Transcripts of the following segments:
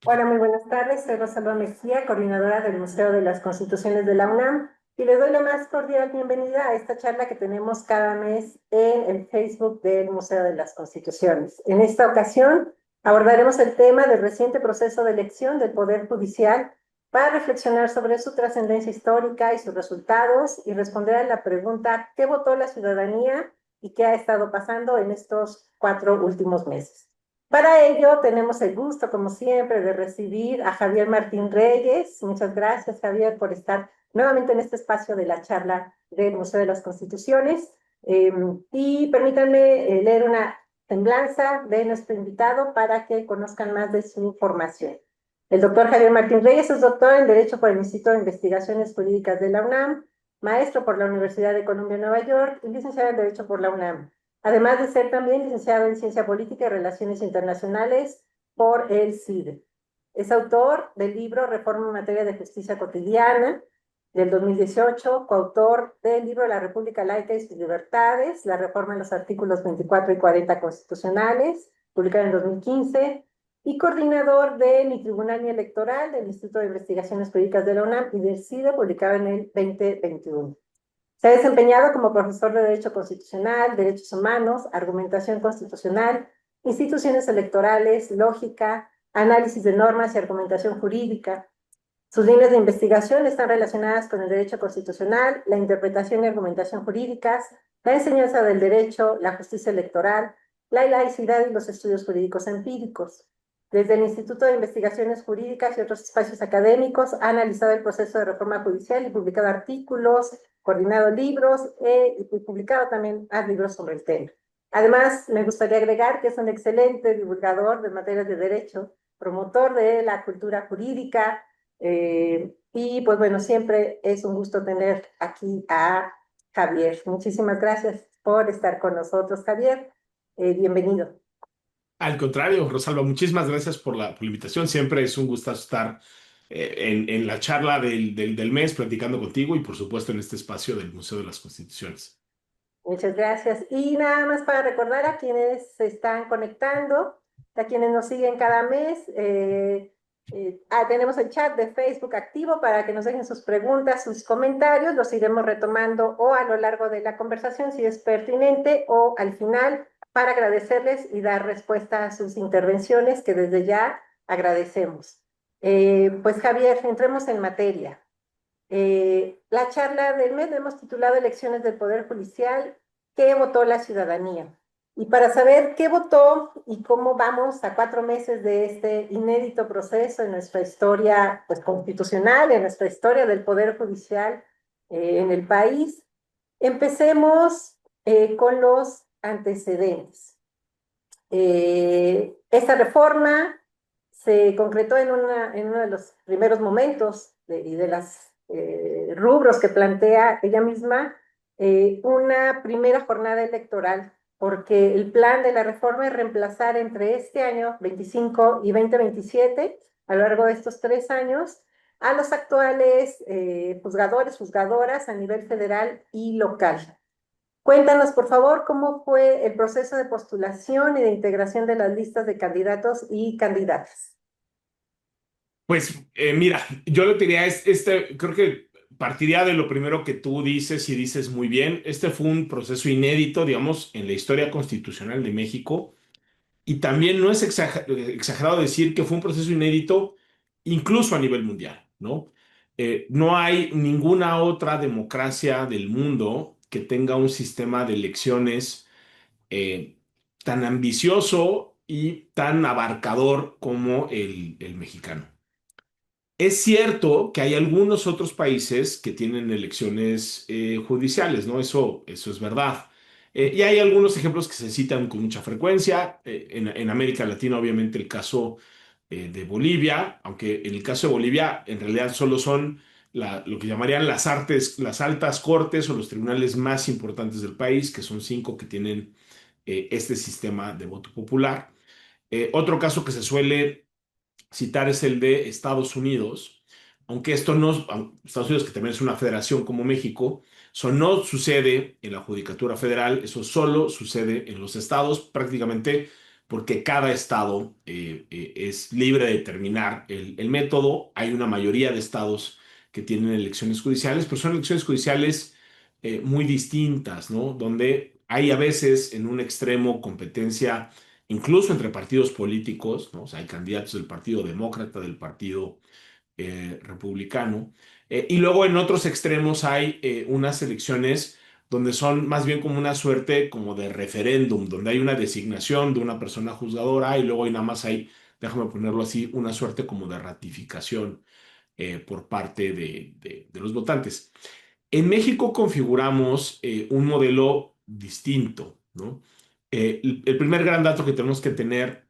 Hola, muy buenas tardes. Soy Rosalba Mejía, coordinadora del Museo de las Constituciones de la UNAM, y les doy la más cordial bienvenida a esta charla que tenemos cada mes en el Facebook del Museo de las Constituciones. En esta ocasión abordaremos el tema del reciente proceso de elección del Poder Judicial para reflexionar sobre su trascendencia histórica y sus resultados y responder a la pregunta ¿qué votó la ciudadanía y qué ha estado pasando en estos 4 últimos meses? Para ello, tenemos el gusto, como siempre, de recibir a Javier Martín Reyes. Muchas gracias, Javier, por estar nuevamente en este espacio de la charla del Museo de las Constituciones. Y permítanme leer una semblanza de nuestro invitado para que conozcan más de su formación. El doctor Javier Martín Reyes es doctor en Derecho por el Instituto de Investigaciones Jurídicas de la UNAM, maestro por la Universidad de Columbia, Nueva York, y licenciado en Derecho por la UNAM, además de ser también licenciado en Ciencia Política y Relaciones Internacionales por el CIDE. Es autor del libro Reforma en materia de justicia cotidiana del 2018, coautor del libro La República Laica y sus libertades, la reforma en los artículos 24 y 40 constitucionales, publicado en 2015, y coordinador de Ni Tribunal ni Electoral del Instituto de Investigaciones Jurídicas de la UNAM y del CIDE, publicado en el 2021. Se ha desempeñado como profesor de Derecho Constitucional, Derechos Humanos, Argumentación Constitucional, Instituciones Electorales, Lógica, Análisis de Normas y Argumentación Jurídica. Sus líneas de investigación están relacionadas con el derecho constitucional, la interpretación y argumentación jurídicas, la enseñanza del derecho, la justicia electoral, la laicidad y los estudios jurídicos empíricos. Desde el Instituto de Investigaciones Jurídicas y otros espacios académicos ha analizado el proceso de reforma judicial y publicado artículos, coordinado libros y publicado también libros sobre el tema. Además, me gustaría agregar que es un excelente divulgador de materias de derecho, promotor de la cultura jurídica, y pues bueno, siempre es un gusto tener aquí a Javier. Muchísimas gracias por estar con nosotros, Javier. Bienvenido. Al contrario, Rosalba, muchísimas gracias por la invitación. Siempre es un gusto estar en la charla del mes platicando contigo y por supuesto en este espacio del Museo de las Constituciones. Muchas gracias. Y nada más para recordar a quienes se están conectando, a quienes nos siguen cada mes, tenemos el chat de Facebook activo para que nos dejen sus preguntas, sus comentarios, los iremos retomando o a lo largo de la conversación si es pertinente o al final para agradecerles y dar respuesta a sus intervenciones que desde ya agradecemos. Pues Javier, entremos en materia. La charla del mes la hemos titulado Elecciones del Poder Judicial, ¿qué votó la ciudadanía? Y para saber qué votó y cómo vamos a 4 meses de este inédito proceso en nuestra historia pues, constitucional, en nuestra historia del Poder Judicial en el país, empecemos con los antecedentes. Esta reforma se concretó en uno de los primeros momentos y de las rubros que plantea ella misma, una primera jornada electoral, porque el plan de la reforma es reemplazar entre este año 25 y 2027, a lo largo de estos 3 años, a los actuales juzgadores, juzgadoras a nivel federal y local. Cuéntanos, por favor, cómo fue el proceso de postulación y de integración de las listas de candidatos y candidatas. Pues mira, yo lo que diría creo que partiría de lo primero que tú dices y dices muy bien. Este fue un proceso inédito, digamos, en la historia constitucional de México. Y también no es exagerado decir que fue un proceso inédito incluso a nivel mundial, ¿no? No hay ninguna otra democracia del mundo que tenga un sistema de elecciones eh, tan ambicioso y tan abarcador como el mexicano. Es cierto que hay algunos otros países que tienen elecciones judiciales, ¿no? Eso es verdad. Y hay algunos ejemplos que se citan con mucha frecuencia. En América Latina, obviamente, el caso de Bolivia, aunque en el caso de Bolivia, en realidad solo son lo que llamarían las altas cortes o los tribunales más importantes del país, que son 5 que tienen este sistema de voto popular. Otro caso que se suele citar es el de Estados Unidos, aunque Estados Unidos, que también es una federación como México, eso no sucede en la Judicatura Federal, eso solo sucede en los estados, prácticamente porque cada estado es libre de determinar el método. Hay una mayoría de estados que tienen elecciones judiciales, pero son elecciones judiciales muy distintas, ¿no? Donde hay a veces en un extremo competencia, incluso entre partidos políticos, ¿no? O sea, hay candidatos del Partido Demócrata, del Partido Republicano. Y luego en otros extremos hay unas elecciones donde son más bien como una suerte como de referéndum, donde hay una designación de una persona juzgadora y luego hay nada más hay, déjame ponerlo así, una suerte como de ratificación por parte de los votantes. En México configuramos un modelo distinto, ¿no? El primer gran dato que tenemos que tener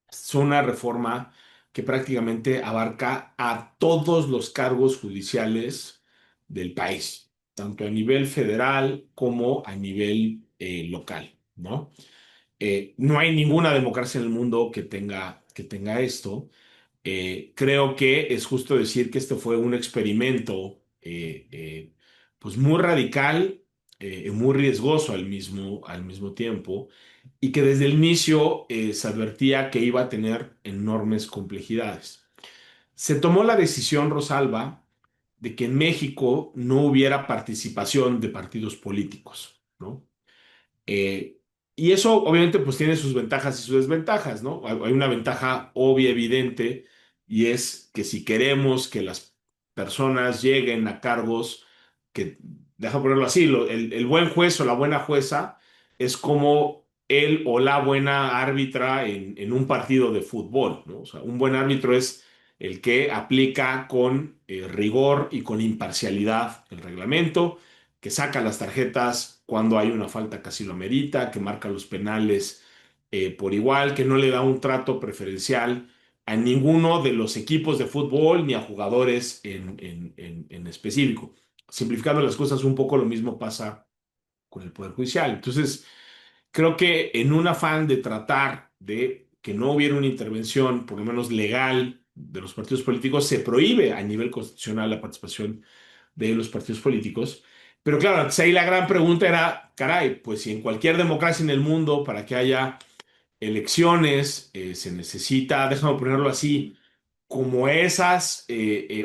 es una reforma que prácticamente abarca a todos los cargos judiciales del país, tanto a nivel federal como a nivel local, ¿no? No hay ninguna democracia en el mundo que tenga esto. Creo que es justo decir que este fue un experimento pues muy radical y muy riesgoso al mismo tiempo y que desde el inicio se advertía que iba a tener enormes complejidades. Se tomó la decisión, Rosalba, de que en México no hubiera participación de partidos políticos, ¿no? Eh, y eso obviamente pues tiene sus ventajas y sus desventajas, ¿no? Hay una ventaja obvia, evidente, y es que si queremos que las personas lleguen a cargos que, deja ponerlo así, el buen juez o la buena jueza es como él o la buena árbitra en un partido de fútbol, ¿no? O sea, un buen árbitro es el que aplica con rigor y con imparcialidad el reglamento, que saca las tarjetas cuando hay una falta que así lo amerita, que marca los penales por igual, que no le da un trato preferencial a ninguno de los equipos de fútbol ni a jugadores en específico. Simplificando las cosas un poco, lo mismo pasa con el Poder Judicial. Entonces, creo que en un afán de tratar de que no hubiera una intervención, por lo menos legal, de los partidos políticos, se prohíbe a nivel constitucional la participación de los partidos políticos. Pero claro, entonces ahí la gran pregunta era, caray, pues si en cualquier democracia en el mundo, para que haya elecciones, se necesita, déjame ponerlo así, como esas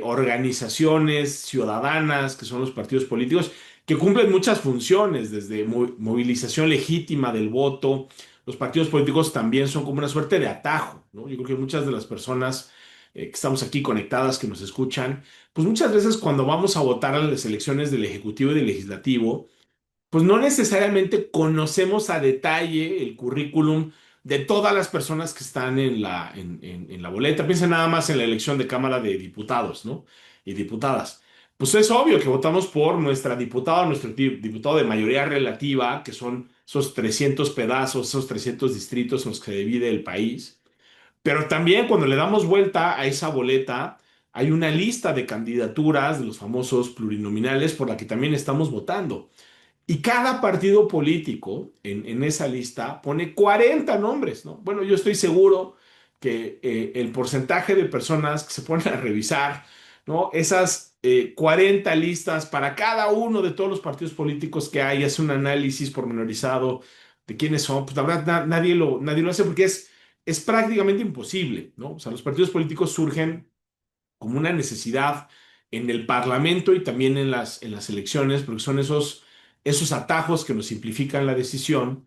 organizaciones ciudadanas que son los partidos políticos, que cumplen muchas funciones, desde movilización legítima del voto. Los partidos políticos también son como una suerte de atajo, ¿no? Yo creo que muchas de las personas que estamos aquí conectadas, que nos escuchan, pues muchas veces cuando vamos a votar a las elecciones del Ejecutivo y del Legislativo, pues no necesariamente conocemos a detalle el currículum de todas las personas que están en la boleta. Piensen nada más en la elección de Cámara de Diputados, ¿no? Y diputadas. Pues es obvio que votamos por nuestra diputada, nuestro diputado de mayoría relativa, que son esos 300 pedazos, esos 300 distritos en los que se divide el país. Pero también cuando le damos vuelta a esa boleta, hay una lista de candidaturas de los famosos plurinominales por la que también estamos votando. Y cada partido político en esa lista pone 40 nombres, ¿no? Bueno, yo estoy seguro que el porcentaje de personas que se ponen a revisar, ¿no? Esas 40 listas para cada uno de todos los partidos políticos que hay, hace un análisis pormenorizado de quiénes son, pues la verdad nadie lo hace porque es prácticamente imposible, ¿no? O sea, los partidos políticos surgen como una necesidad en el Parlamento y también en las elecciones, porque son esos atajos que nos simplifican la decisión,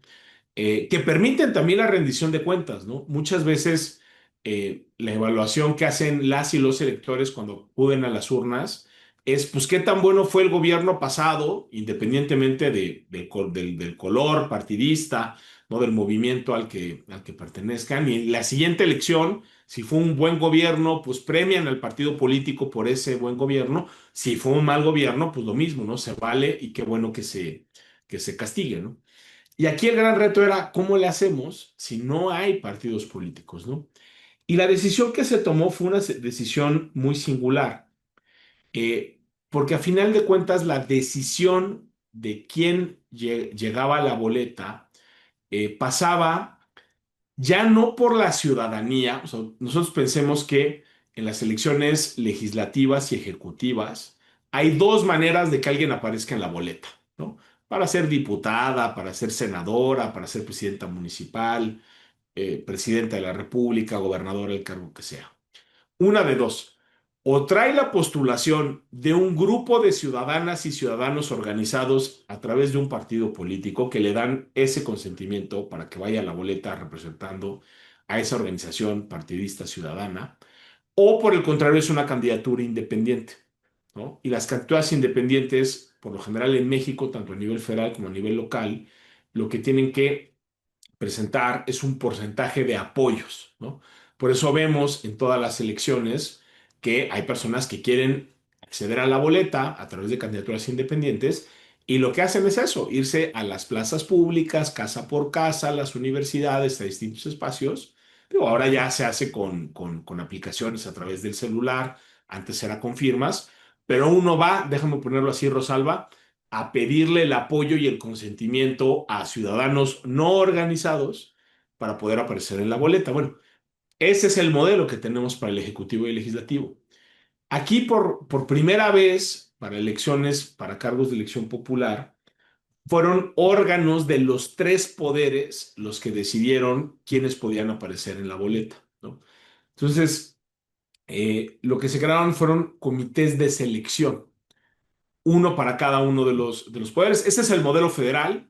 que permiten también la rendición de cuentas, ¿no? Muchas veces la evaluación que hacen las y los electores cuando acuden a las urnas es, pues, qué tan bueno fue el gobierno pasado, independientemente del color partidista, ¿no? Del movimiento al que pertenezcan. Y en la siguiente elección, si fue un buen gobierno, pues premian al partido político por ese buen gobierno. Si fue un mal gobierno, pues lo mismo, ¿no? Se vale y qué bueno que se castigue, ¿no? Y aquí el gran reto era, ¿cómo le hacemos si no hay partidos políticos, ¿no? Y la decisión que se tomó fue una decisión muy singular, porque a final de cuentas la decisión de quién llegaba a la boleta pasaba ya no por la ciudadanía. O sea, nosotros pensemos que en las elecciones legislativas y ejecutivas hay dos maneras de que alguien aparezca en la boleta, ¿no? Para ser diputada, para ser senadora, para ser presidenta municipal, presidenta de la República, gobernador, el cargo que sea. Una de dos. O trae la postulación de un grupo de ciudadanas y ciudadanos organizados a través de un partido político que le dan ese consentimiento para que vaya a la boleta representando a esa organización partidista ciudadana, o por el contrario es una candidatura independiente, ¿no? Y las candidaturas independientes, por lo general en México, tanto a nivel federal como a nivel local, lo que tienen que presentar es un porcentaje de apoyos, ¿no? Por eso vemos en todas las elecciones que hay personas que quieren acceder a la boleta a través de candidaturas independientes y lo que hacen es eso, irse a las plazas públicas, casa por casa, a las universidades, a distintos espacios. Pero ahora ya se hace con aplicaciones a través del celular, antes era con firmas, pero uno va, déjame ponerlo así, Rosalba, a pedirle el apoyo y el consentimiento a ciudadanos no organizados para poder aparecer en la boleta. Bueno, ese es el modelo que tenemos para el Ejecutivo y el Legislativo. Aquí por primera vez, para elecciones, para cargos de elección popular, fueron órganos de los tres poderes los que decidieron quiénes podían aparecer en la boleta, ¿no? Entonces, lo que se crearon fueron comités de selección, uno para cada uno de los poderes. Ese es el modelo federal.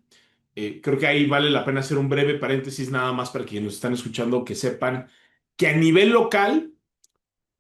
Creo que ahí vale la pena hacer un breve paréntesis nada más para quienes nos están escuchando que sepan que a nivel local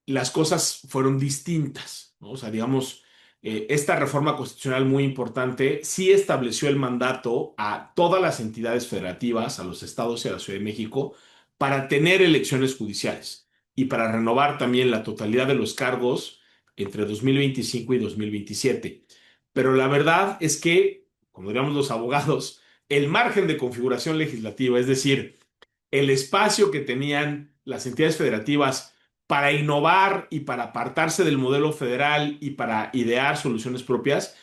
las cosas fueron distintas, ¿no? O sea, digamos, esta reforma constitucional muy importante sí estableció el mandato a todas las entidades federativas, a los estados y a la Ciudad de México, para tener elecciones judiciales y para renovar también la totalidad de los cargos entre 2025 y 2027. Pero la verdad es que, como diríamos los abogados, el margen de configuración legislativa, es decir, el espacio que tenían las entidades federativas para innovar y para apartarse del modelo federal y para idear soluciones propias,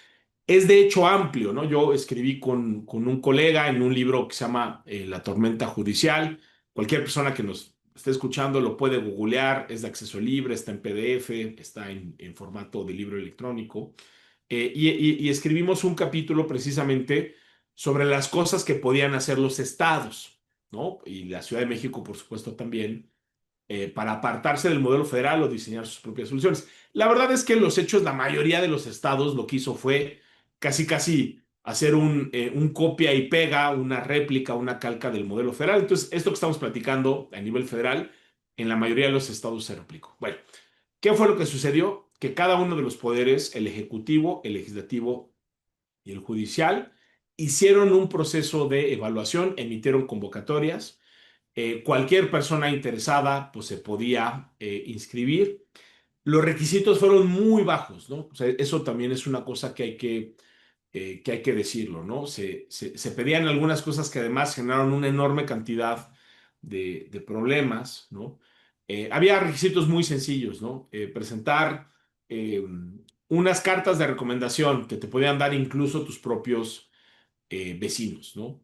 es de hecho amplio, ¿no? Yo escribí con un colega en un libro que se llama La tormenta judicial. Cualquier persona que nos esté escuchando lo puede googlear, es de acceso libre, está en PDF, está en formato de libro electrónico. Y escribimos un capítulo precisamente sobre las cosas que podían hacer los estados, ¿no? Y la Ciudad de México, por supuesto, también, para apartarse del modelo federal o diseñar sus propias soluciones. La verdad es que en los hechos, la mayoría de los estados lo que hizo fue casi hacer un copia y pega, una réplica, una calca del modelo federal. Entonces, esto que estamos platicando a nivel federal, en la mayoría de los estados se replicó. Bueno, ¿qué fue lo que sucedió? Que cada uno de los poderes, el ejecutivo, el legislativo y el judicial, hicieron un proceso de evaluación, emitieron convocatorias. Cualquier persona interesada pues se podía inscribir. Los requisitos fueron muy bajos, ¿no? O sea, eso también es una cosa que hay que decirlo, ¿no? Se pedían algunas cosas que además generaron una enorme cantidad de problemas, ¿no? Había requisitos muy sencillos, ¿no? Presentar eh, unas cartas de recomendación que te podían dar incluso tus propios vecinos, ¿no?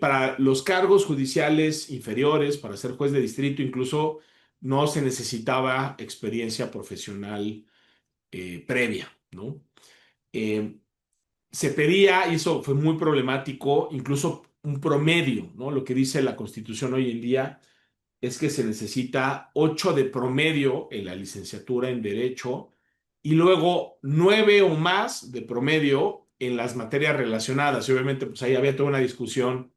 Para los cargos judiciales inferiores, para ser juez de distrito, incluso no se necesitaba experiencia profesional previa, ¿no? Eh, Se pedía, y eso fue muy problemático, incluso un promedio, ¿no? Lo que dice la Constitución hoy en día es que se necesita 8 de promedio en la licenciatura en Derecho y luego 9 o más de promedio en las materias relacionadas. Y obviamente, pues ahí había toda una discusión.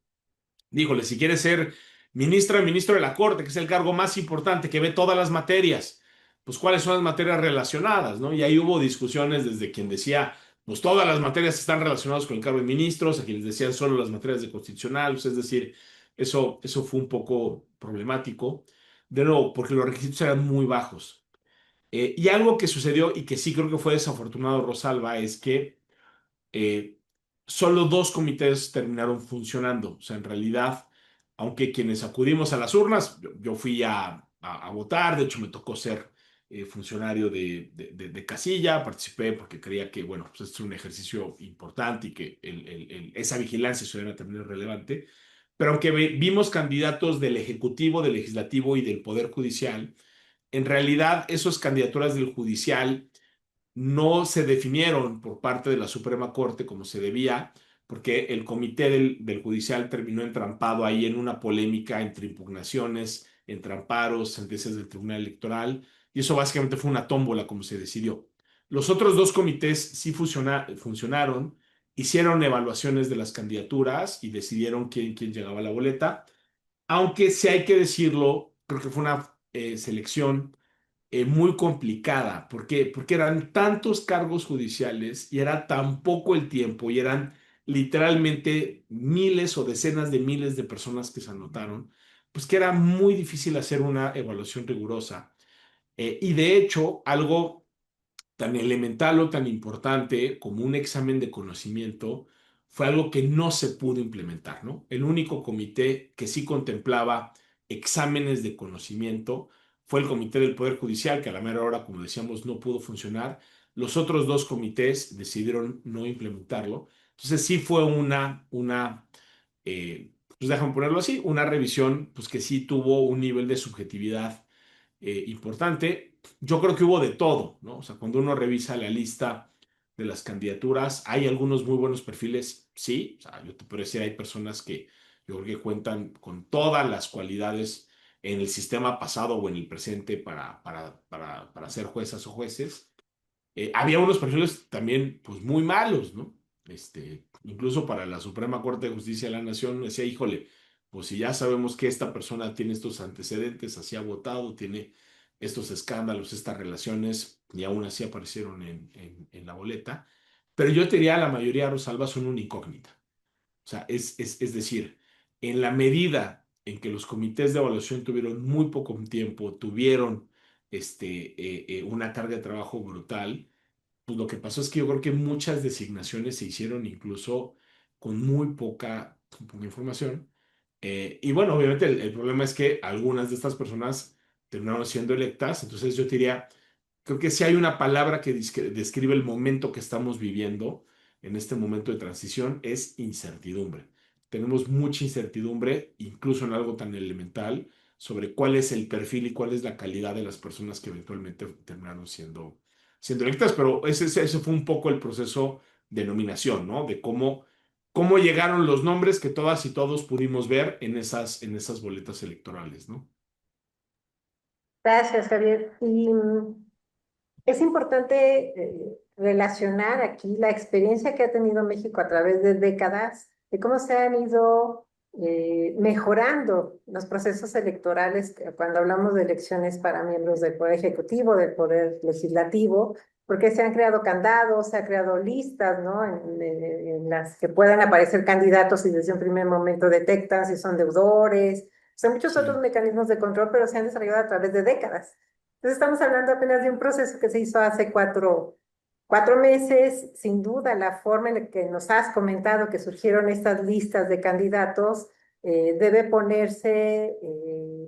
Díjole, si quieres ser ministro de la Corte, que es el cargo más importante, que ve todas las materias, pues cuáles son las materias relacionadas, ¿no? Y ahí hubo discusiones desde quien decía, pues todas las materias están relacionadas con el cargo de ministros, a quienes decían solo las materias de constitucional, es decir, eso fue un poco problemático, de nuevo, porque los requisitos eran muy bajos. Y algo que sucedió y que sí creo que fue desafortunado, Rosalba, es que eh, solo dos comités terminaron funcionando. O sea, en realidad, aunque quienes acudimos a las urnas, yo fui a votar, de hecho me tocó ser funcionario de casilla, participé porque creía que, bueno, pues este es un ejercicio importante y que esa vigilancia ciudadana también es relevante. Pero aunque vimos candidatos del Ejecutivo, del Legislativo y del Poder Judicial, en realidad esas candidaturas del Judicial no se definieron por parte de la Suprema Corte como se debía, porque el comité del judicial terminó entrampado ahí en una polémica entre impugnaciones, entre amparos, sentencias del Tribunal Electoral, y eso básicamente fue una tómbola como se decidió. Los otros dos comités sí funcionaron, hicieron evaluaciones de las candidaturas y decidieron quién llegaba a la boleta, aunque sí hay que decirlo, creo que fue una selección muy complicada. ¿Por qué? Porque eran tantos cargos judiciales y era tan poco el tiempo y eran literalmente miles o decenas de miles de personas que se anotaron, pues que era muy difícil hacer una evaluación rigurosa. Y de hecho, algo tan elemental o tan importante como un examen de conocimiento fue algo que no se pudo implementar, ¿no? El único comité que sí contemplaba exámenes de conocimiento fue el comité del Poder Judicial, que a la mera hora, como decíamos, no pudo funcionar. Los otros dos comités decidieron no implementarlo. Entonces sí fue pues déjame ponerlo así, una revisión pues que sí tuvo un nivel de subjetividad importante. Yo creo que hubo de todo, ¿no? O sea, cuando uno revisa la lista de las candidaturas, hay algunos muy buenos perfiles, sí. O sea, yo te puedo decir, hay personas que yo creo que cuentan con todas las cualidades en el sistema pasado o en el presente para ser juezas o jueces. Había unos perfiles también, pues, muy malos, ¿no? Incluso para la Suprema Corte de Justicia de la Nación, decía, híjole, pues si ya sabemos que esta persona tiene estos antecedentes, así ha votado, tiene estos escándalos, estas relaciones, y aún así aparecieron en la boleta. Pero yo te diría, la mayoría, Rosalba, son una incógnita. O sea, es decir, en la medida en que los comités de evaluación tuvieron muy poco tiempo, tuvieron una carga de trabajo brutal, pues lo que pasó es que yo creo que muchas designaciones se hicieron incluso con muy poca información. Y bueno, obviamente el problema es que algunas de estas personas terminaron siendo electas. Entonces yo te diría, creo que si hay una palabra que describe el momento que estamos viviendo en este momento de transición, es incertidumbre. Tenemos mucha incertidumbre, incluso en algo tan elemental, sobre cuál es el perfil y cuál es la calidad de las personas que eventualmente terminaron siendo electas, pero ese fue un poco el proceso de nominación, ¿no? De cómo llegaron los nombres que todas y todos pudimos ver en esas boletas electorales, ¿no? Gracias, Javier. Y es importante relacionar aquí la experiencia que ha tenido México a través de décadas, de cómo se han ido mejorando los procesos electorales cuando hablamos de elecciones para miembros del Poder Ejecutivo, del Poder Legislativo, porque se han creado candados, se han creado listas, ¿no? En las que puedan aparecer candidatos y desde un primer momento detectan si son deudores, o sea, muchos otros Sí, mecanismos de control, pero se han desarrollado a través de décadas. Entonces estamos hablando apenas de un proceso que se hizo hace cuatro meses. Sin duda, la forma en la que nos has comentado que surgieron estas listas de candidatos debe ponerse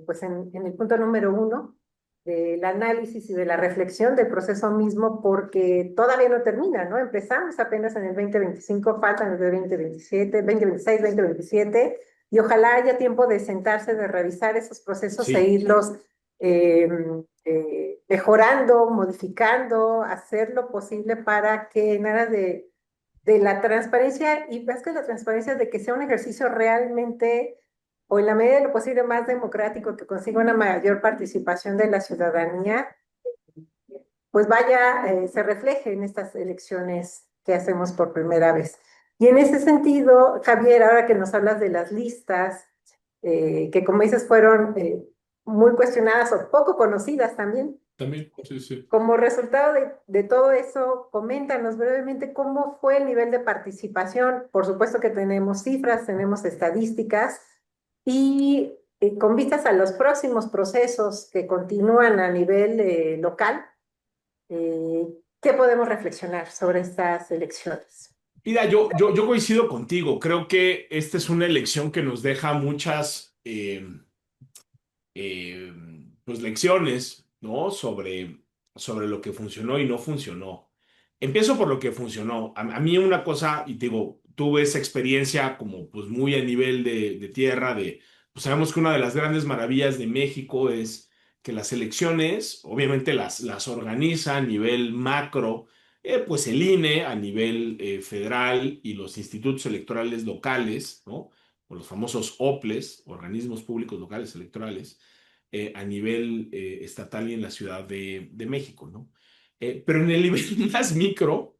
pues en el punto número uno del análisis y de la reflexión del proceso mismo, porque todavía no termina, ¿no? Empezamos apenas en el 2025, faltan el de 2027, 2026, 2027, y ojalá haya tiempo de sentarse, de revisar esos procesos e sí. irlos eh, mejorando, modificando, hacer lo posible para que en aras de la transparencia, y más que la transparencia, de que sea un ejercicio realmente, o en la medida de lo posible, más democrático, que consiga una mayor participación de la ciudadanía, pues vaya, se refleje en estas elecciones que hacemos por primera vez. Y en ese sentido, Javier, ahora que nos hablas de las listas, que como dices fueron muy cuestionadas o poco conocidas también, También, sí, sí. como resultado de todo eso, coméntanos brevemente cómo fue el nivel de participación. Por supuesto que tenemos cifras, tenemos estadísticas y con vistas a los próximos procesos que continúan a nivel local, ¿qué podemos reflexionar sobre estas elecciones? Mira, yo coincido contigo. Creo que esta es una elección que nos deja muchas eh, pues lecciones, ¿no? Sobre lo que funcionó y no funcionó. Empiezo por lo que funcionó. A mí una cosa, y te digo, tuve esa experiencia como pues muy a nivel de tierra, pues sabemos que una de las grandes maravillas de México es que las elecciones, obviamente las organiza a nivel macro pues el INE a nivel federal y los institutos electorales locales, ¿no? O los famosos OPLES, organismos públicos locales electorales, a nivel estatal y en la Ciudad de México, ¿no? Pero en el nivel más micro,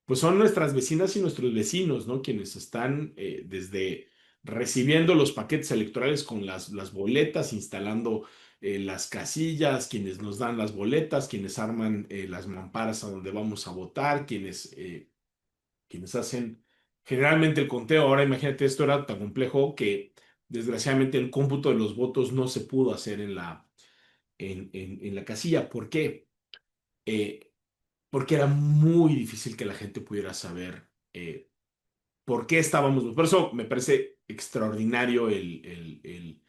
pues son nuestras vecinas y nuestros vecinos, ¿no? Quienes están desde recibiendo los paquetes electorales con las boletas, instalando las casillas, quienes nos dan las boletas, quienes arman las mamparas a donde vamos a votar, quienes hacen generalmente el conteo. Ahora imagínate, esto era tan complejo que desgraciadamente el cómputo de los votos no se pudo hacer en la casilla. ¿Por qué? Eh, Porque era muy difícil que la gente pudiera saber por qué estábamos. Por eso me parece extraordinario el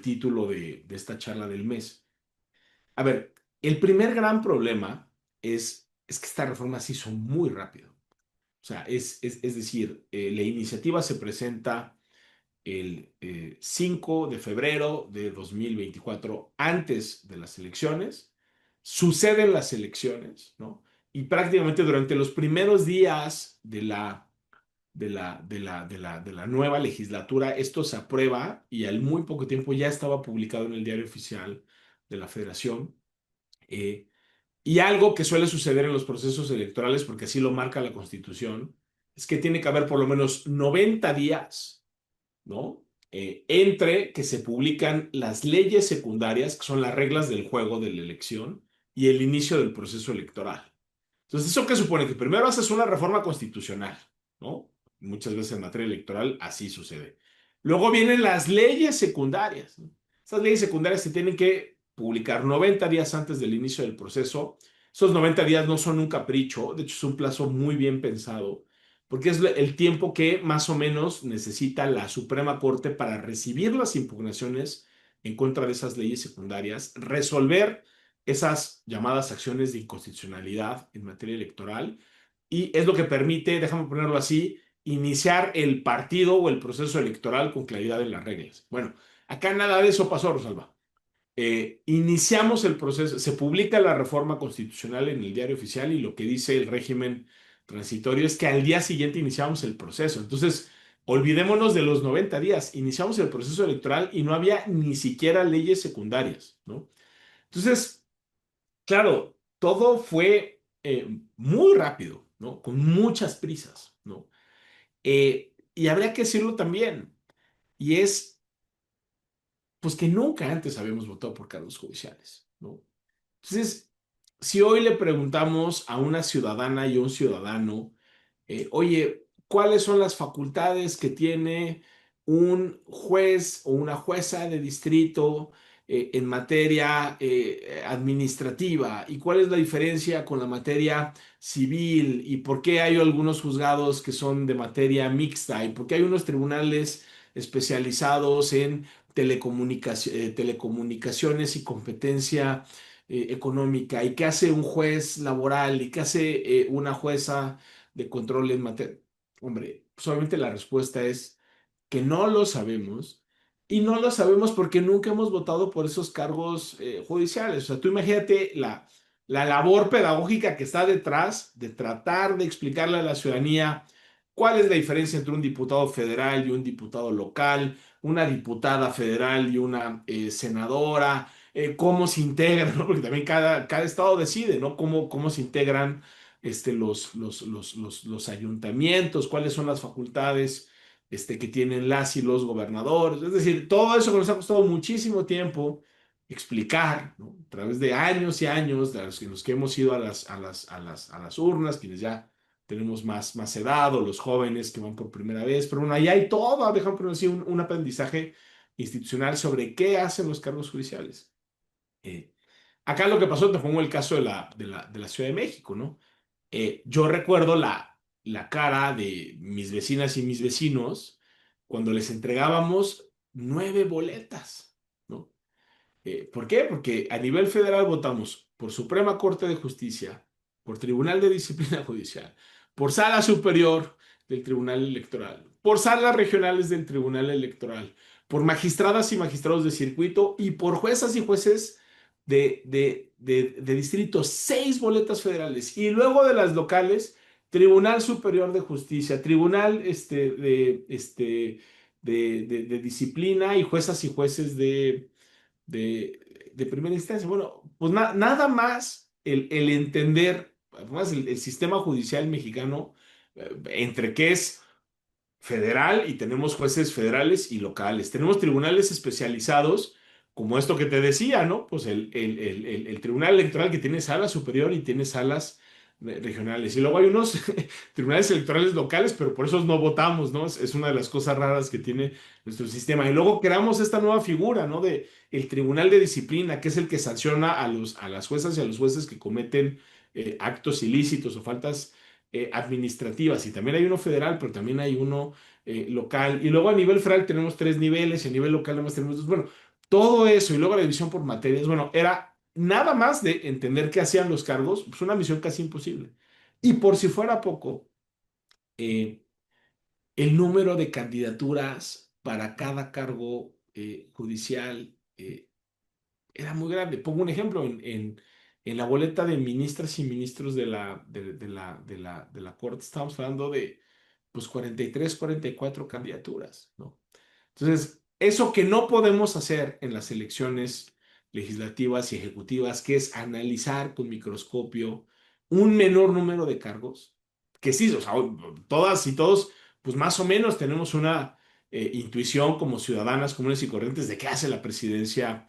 título de esta charla del mes. A ver, el primer gran problema es que esta reforma se hizo muy rápido. O sea, es decir, la iniciativa se presenta el 5 de febrero de 2024, antes de las elecciones, suceden las elecciones, ¿no? Y prácticamente durante los primeros días de la nueva legislatura, esto se aprueba y al muy poco tiempo ya estaba publicado en el diario oficial de la Federación. eh, y algo que suele suceder en los procesos electorales, porque así lo marca la Constitución, es que tiene que haber por lo menos 90 días, ¿no? Entre que se publican las leyes secundarias, que son las reglas del juego de la elección, y el inicio del proceso electoral. Entonces, ¿eso qué supone? Que primero haces una reforma constitucional, ¿no? Muchas veces en materia electoral así sucede. Luego vienen las leyes secundarias, ¿no? Esas leyes secundarias se tienen que publicar 90 días antes del inicio del proceso. Esos 90 días no son un capricho, de hecho es un plazo muy bien pensado, porque es el tiempo que más o menos necesita la Suprema Corte para recibir las impugnaciones en contra de esas leyes secundarias, resolver esas llamadas acciones de inconstitucionalidad en materia electoral, y es lo que permite, déjame ponerlo así, iniciar el partido o el proceso electoral con claridad en las reglas. Bueno, acá nada de eso pasó, Rosalba. Iniciamos el proceso, se publica la reforma constitucional en el diario oficial y lo que dice el régimen transitorio es que al día siguiente iniciamos el proceso. Entonces, olvidémonos de los 90 días, iniciamos el proceso electoral y no había ni siquiera leyes secundarias, ¿no? Entonces, claro, todo fue muy rápido, ¿no? Con muchas prisas, ¿no? Y habría que decirlo también, y es, pues que nunca antes habíamos votado por cargos judiciales, ¿no? Entonces, si hoy le preguntamos a una ciudadana y a un ciudadano, oye, ¿cuáles son las facultades que tiene un juez o una jueza de distrito en materia administrativa? ¿Y cuál es la diferencia con la materia civil? ¿Y por qué hay algunos juzgados que son de materia mixta? ¿Y por qué hay unos tribunales especializados en telecomunicaciones y competencia económica? ¿Y qué hace un juez laboral? ¿Y qué hace una jueza de control en materia? Hombre, solamente la respuesta es que no lo sabemos, y no lo sabemos porque nunca hemos votado por esos cargos judiciales. O sea, tú imagínate la labor pedagógica que está detrás de tratar de explicarle a la ciudadanía cuál es la diferencia entre un diputado federal y un diputado local, una diputada federal y una senadora, cómo se integran, ¿no? Porque también cada estado decide, ¿no? Cómo se integran los ayuntamientos, cuáles son las facultades que tienen las y los gobernadores. Es decir, todo eso que nos ha costado muchísimo tiempo explicar, ¿no? A través de años y años, en los que hemos ido a las urnas, quienes ya tenemos más edad, o los jóvenes que van por primera vez, pero bueno, ahí hay todo, déjame poner así, un aprendizaje institucional sobre qué hacen los cargos judiciales. Eh, Acá lo que pasó, te pongo el caso de la Ciudad de México, ¿no? Yo recuerdo la cara de mis vecinas y mis vecinos cuando les entregábamos 9 boletas, ¿no? ¿Por qué? Porque a nivel federal votamos por Suprema Corte de Justicia, por Tribunal de Disciplina Judicial, por Sala Superior del Tribunal Electoral, por salas regionales del Tribunal Electoral, por magistradas y magistrados de circuito y por juezas y jueces de distrito, 6 boletas federales. Y luego de las locales, Tribunal Superior de Justicia, Tribunal de Disciplina y juezas y jueces de primera instancia. Bueno, pues nada más el entender, además el sistema judicial mexicano, entre que es federal y tenemos jueces federales y locales. Tenemos tribunales especializados, como esto que te decía, ¿no? Pues el Tribunal Electoral que tiene sala superior y tiene salas regionales. Y luego hay unos tribunales electorales locales, pero por eso no votamos, ¿no? Es una de las cosas raras que tiene nuestro sistema. Y luego creamos esta nueva figura, ¿no? De el Tribunal de Disciplina, que es el que sanciona a las juezas y a los jueces que cometen actos ilícitos o faltas administrativas. Y también hay uno federal, pero también hay uno local. Y luego a nivel federal tenemos 3 niveles y a nivel local nada más tenemos dos. Bueno, todo eso y luego la división por materias, bueno, era nada más de entender qué hacían los cargos, pues una misión casi imposible. Y por si fuera poco, eh, el número de candidaturas para cada cargo judicial era muy grande. Pongo un ejemplo, en la boleta de ministras y ministros de la Corte, estamos hablando de pues 43, 44 candidaturas, ¿no? Entonces, eso que no podemos hacer en las elecciones legislativas y ejecutivas, que es analizar con microscopio un menor número de cargos, que sí, o sea, todas y todos, pues más o menos tenemos una intuición como ciudadanas comunes y corrientes de qué hace la presidencia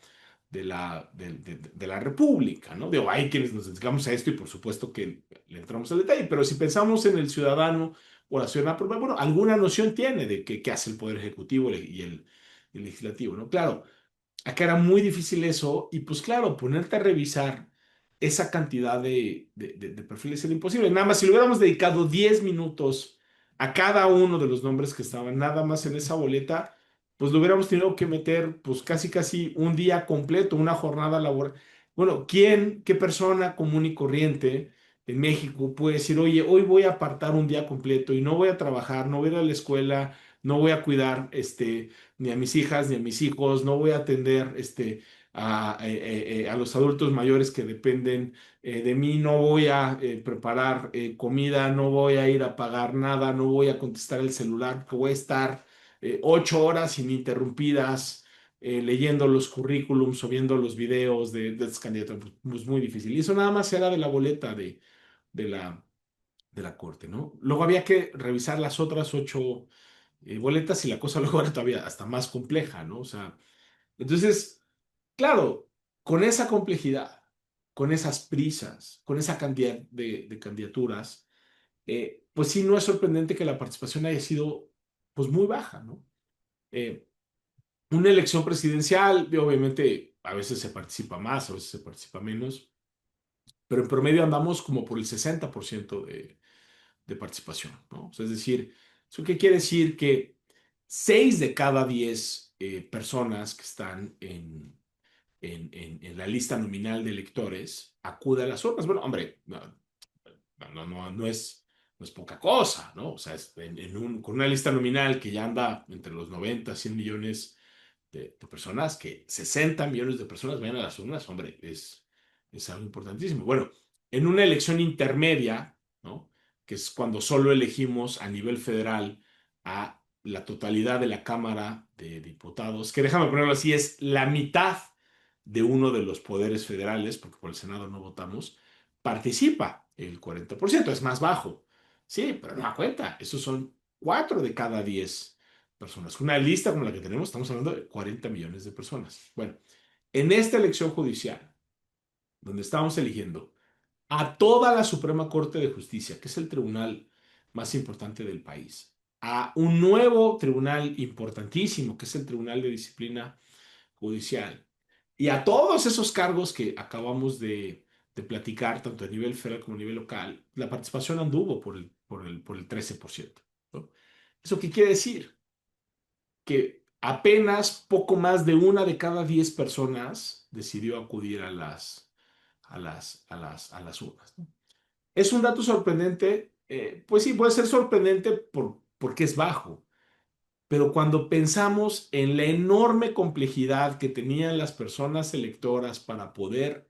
de la República, ¿no? Digo, hay quienes nos dedicamos a esto y por supuesto que le entramos al detalle, pero si pensamos en el ciudadano o la ciudadana, pues, bueno, alguna noción tiene de qué hace el Poder Ejecutivo y el Legislativo, ¿no? Claro, acá era muy difícil eso y pues claro, ponerte a revisar esa cantidad de perfiles era imposible. Nada más, si le hubiéramos dedicado 10 minutos a cada uno de los nombres que estaban nada más en esa boleta, pues lo hubiéramos tenido que meter pues casi casi un día completo, una jornada laboral. Bueno, qué persona común y corriente en México puede decir, oye, hoy voy a apartar un día completo y no voy a trabajar, no voy a ir a la escuela, no voy a cuidar ni a mis hijas ni a mis hijos, no voy a atender a los adultos mayores que dependen de mí, no voy a preparar comida, no voy a ir a pagar nada, no voy a contestar el celular, porque voy a estar 8 horas ininterrumpidas leyendo los currículums o viendo los videos de estos candidatos. Pues muy difícil. Y eso nada más era de la boleta de la, de la corte, ¿no? Luego había que revisar las otras 8 boletas y la cosa luego era todavía hasta más compleja, ¿no? O sea, entonces, claro, con esa complejidad, con esas prisas, con esa cantidad de candidaturas, pues sí, no es sorprendente que la participación haya sido pues muy baja, ¿no? Eh, una elección presidencial, obviamente, a veces se participa más, a veces se participa menos, pero en promedio andamos como por el 60% de participación, ¿no? O sea, es decir, ¿eso qué quiere decir? Que 6 de cada 10 personas que están en la lista nominal de electores acude a las urnas. Bueno, hombre, no es poca cosa, ¿no? O sea, con una lista nominal que ya anda entre los 90, 100 millones de personas, que 60 millones de personas vayan a las urnas, hombre, es algo importantísimo. Bueno, en una elección intermedia, ¿no? Que es cuando solo elegimos a nivel federal a la totalidad de la Cámara de Diputados, que déjame ponerlo así, es la mitad de uno de los poderes federales, porque por el Senado no votamos, participa el 40%, es más bajo. Sí, pero no da cuenta, esos son 4 de cada 10 personas. Una lista como la que tenemos, estamos hablando de 40 millones de personas. Bueno, en esta elección judicial, donde estamos eligiendo a toda la Suprema Corte de Justicia, que es el tribunal más importante del país, a un nuevo tribunal importantísimo, que es el Tribunal de Disciplina Judicial, y a todos esos cargos que acabamos de platicar, tanto a nivel federal como a nivel local, la participación anduvo por el 13%, ¿no? ¿Eso qué quiere decir? Que apenas poco más de 1 de cada 10 personas decidió acudir a las urnas, ¿no? ¿Es un dato sorprendente? Pues sí, puede ser sorprendente porque es bajo, pero cuando pensamos en la enorme complejidad que tenían las personas electoras para poder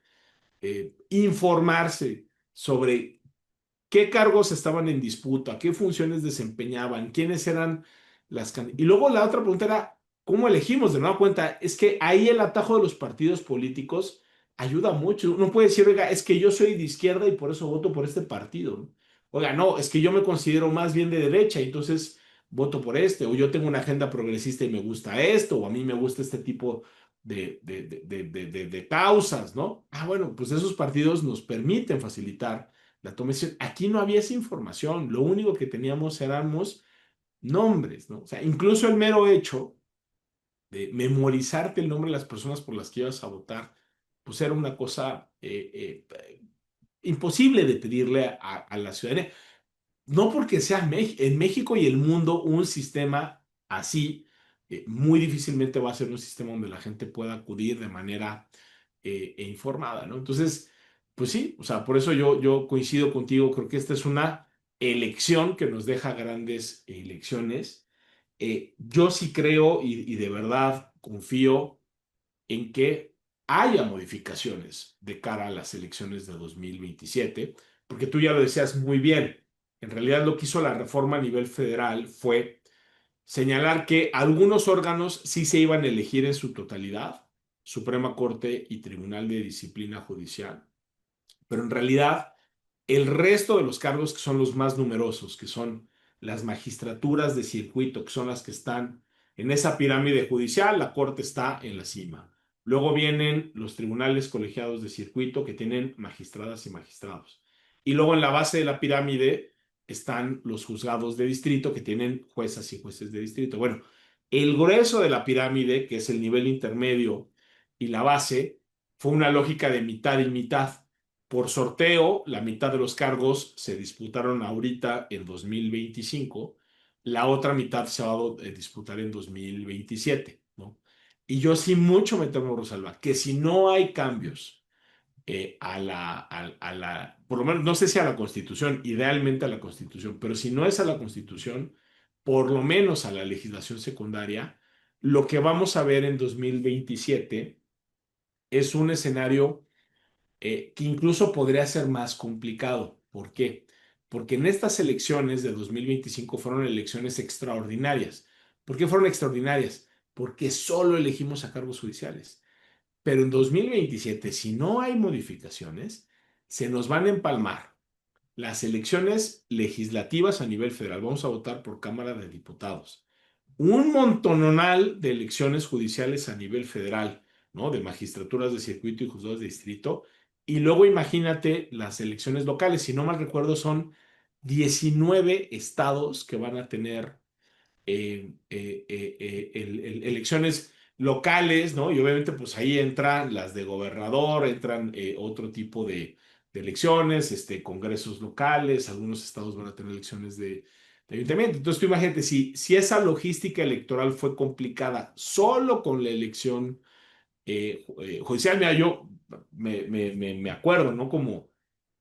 informarse sobre qué cargos estaban en disputa, qué funciones desempeñaban, quiénes eran Y luego la otra pregunta era, ¿cómo elegimos? De nueva cuenta, es que ahí el atajo de los partidos políticos ayuda mucho. Uno puede decir, oiga, es que yo soy de izquierda y por eso voto por este partido, ¿no? Oiga, no, es que yo me considero más bien de derecha, entonces voto por este, o yo tengo una agenda progresista y me gusta esto, o a mí me gusta este tipo de causas, ¿no? Ah, bueno, pues esos partidos nos permiten facilitar la toma de decisión. Aquí no había esa información, lo único que teníamos éramos nombres, ¿no? O sea, incluso el mero hecho de memorizarte el nombre de las personas por las que ibas a votar, pues era una cosa imposible de pedirle a la ciudadanía. No porque sea en México y el mundo un sistema así, muy difícilmente va a ser un sistema donde la gente pueda acudir de manera informada, ¿no? Entonces, pues sí, o sea, por eso yo coincido contigo, creo que esta es una elección que nos deja grandes elecciones. Yo sí creo y de verdad confío en que haya modificaciones de cara a las elecciones de 2027, porque tú ya lo decías muy bien. En realidad lo que hizo la reforma a nivel federal fue señalar que algunos órganos sí se iban a elegir en su totalidad, Suprema Corte y Tribunal de Disciplina Judicial, pero en realidad el resto de los cargos que son los más numerosos, que son las magistraturas de circuito, que son las que están en esa pirámide judicial, la Corte está en la cima. Luego vienen los tribunales colegiados de circuito que tienen magistradas y magistrados. Y luego en la base de la pirámide están los juzgados de distrito que tienen juezas y jueces de distrito. Bueno, el grueso de la pirámide, que es el nivel intermedio y la base, fue una lógica de mitad y mitad. Por sorteo, la mitad de los cargos se disputaron ahorita en 2025, la otra mitad se va a disputar en 2027, ¿no? Y yo sí mucho me temo, Rosalba, que si no hay cambios por lo menos, no sé si a la Constitución, idealmente a la Constitución, pero si no es a la Constitución, por lo menos a la legislación secundaria, lo que vamos a ver en 2027 es un escenario que incluso podría ser más complicado. ¿Por qué? Porque en estas elecciones de 2025 fueron elecciones extraordinarias. ¿Por qué fueron extraordinarias? Porque solo elegimos a cargos judiciales. Pero en 2027, si no hay modificaciones, se nos van a empalmar las elecciones legislativas a nivel federal. Vamos a votar por Cámara de Diputados, un montonal de elecciones judiciales a nivel federal, ¿no? De magistraturas de circuito y juzgados de distrito. Y luego imagínate las elecciones locales. Si no mal recuerdo, son 19 estados que van a tener elecciones locales, ¿no? Y obviamente pues ahí entran las de gobernador, entran otro tipo de elecciones, congresos locales, algunos estados van a tener elecciones de ayuntamiento. Entonces tú imagínate, si esa logística electoral fue complicada solo con la elección judicial, mira, yo me acuerdo, ¿no? Como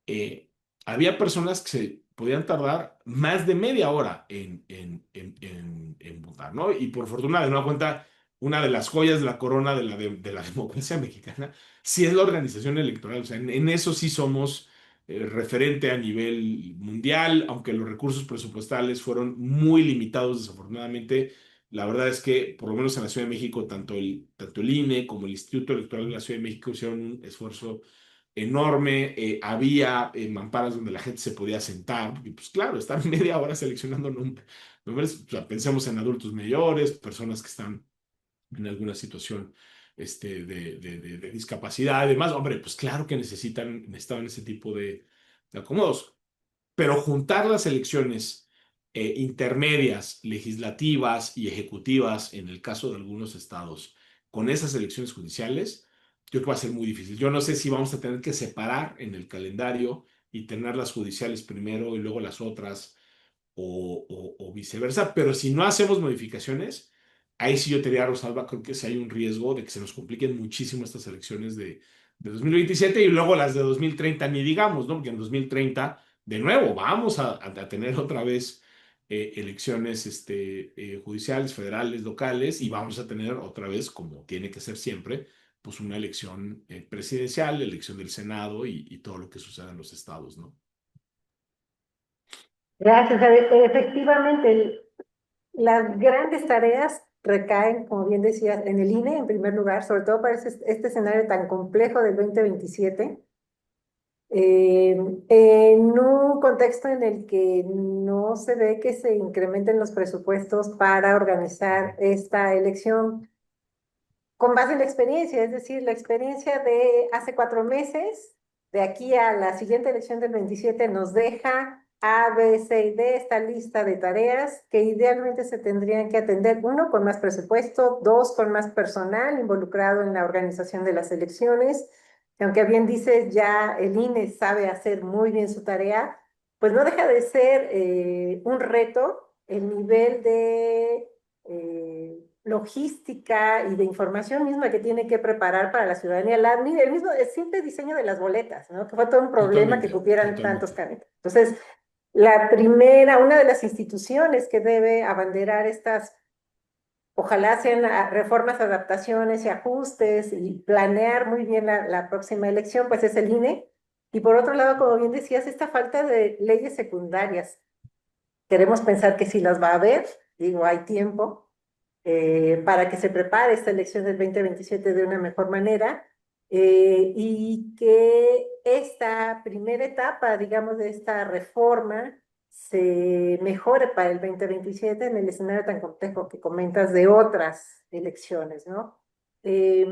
eh, había personas que se podían tardar más de media hora en votar, ¿no? Y por fortuna, de nueva cuenta, una de las joyas de la corona de la democracia mexicana, sí es la organización electoral. O sea, en eso sí somos referente a nivel mundial, aunque los recursos presupuestales fueron muy limitados, desafortunadamente. La verdad es que, por lo menos en la Ciudad de México, tanto el INE como el Instituto Electoral de la Ciudad de México hicieron un esfuerzo enorme, había mamparas donde la gente se podía sentar, y pues claro, estar media hora seleccionando nombres, o sea, pensemos en adultos mayores, personas que están en alguna situación de discapacidad, además, hombre, pues claro que necesitaban ese tipo de acomodos, pero juntar las elecciones intermedias, legislativas y ejecutivas, en el caso de algunos estados, con esas elecciones judiciales, yo creo que va a ser muy difícil. Yo no sé si vamos a tener que separar en el calendario y tener las judiciales primero y luego las otras, o viceversa, pero si no hacemos modificaciones, ahí sí yo te diría, Rosalba, creo que sí hay un riesgo de que se nos compliquen muchísimo estas elecciones de 2027 y luego las de 2030, ni digamos, ¿no? Porque en 2030 de nuevo, vamos a tener otra vez elecciones judiciales, federales, locales, y vamos a tener otra vez, como tiene que ser siempre, pues una elección presidencial, elección del Senado y todo lo que suceda en los estados, ¿no? Gracias. Efectivamente, las grandes tareas recaen, como bien decías, en el INE en primer lugar, sobre todo para este escenario tan complejo del 2027, eh, en un contexto en el que no se ve que se incrementen los presupuestos para organizar esta elección con base en la experiencia, es decir, la experiencia de hace 4 meses, de aquí a la siguiente elección del 27, nos deja A, B, C y D, esta lista de tareas que idealmente se tendrían que atender, uno, con más presupuesto, dos, con más personal involucrado en la organización de las elecciones, que aunque bien dices, ya el INE sabe hacer muy bien su tarea, pues no deja de ser un reto el nivel de logística y de información misma que tiene que preparar para la ciudadanía. El mismo, el simple diseño de las boletas, ¿no? Que fue todo un problema que Totalmente, cupieran tantos totalmente. candidatos. Entonces, la primera, una de las instituciones que debe abanderar estas, ojalá sean reformas, adaptaciones y ajustes y planear muy bien la próxima elección, pues es el INE. Y por otro lado, como bien decías, esta falta de leyes secundarias. Queremos pensar que sí las va a haber, digo, hay tiempo, para que se prepare esta elección del 2027 de una mejor manera, y que esta primera etapa, digamos, de esta reforma se mejore para el 2027 en el escenario tan complejo que comentas de otras elecciones, ¿no? Eh,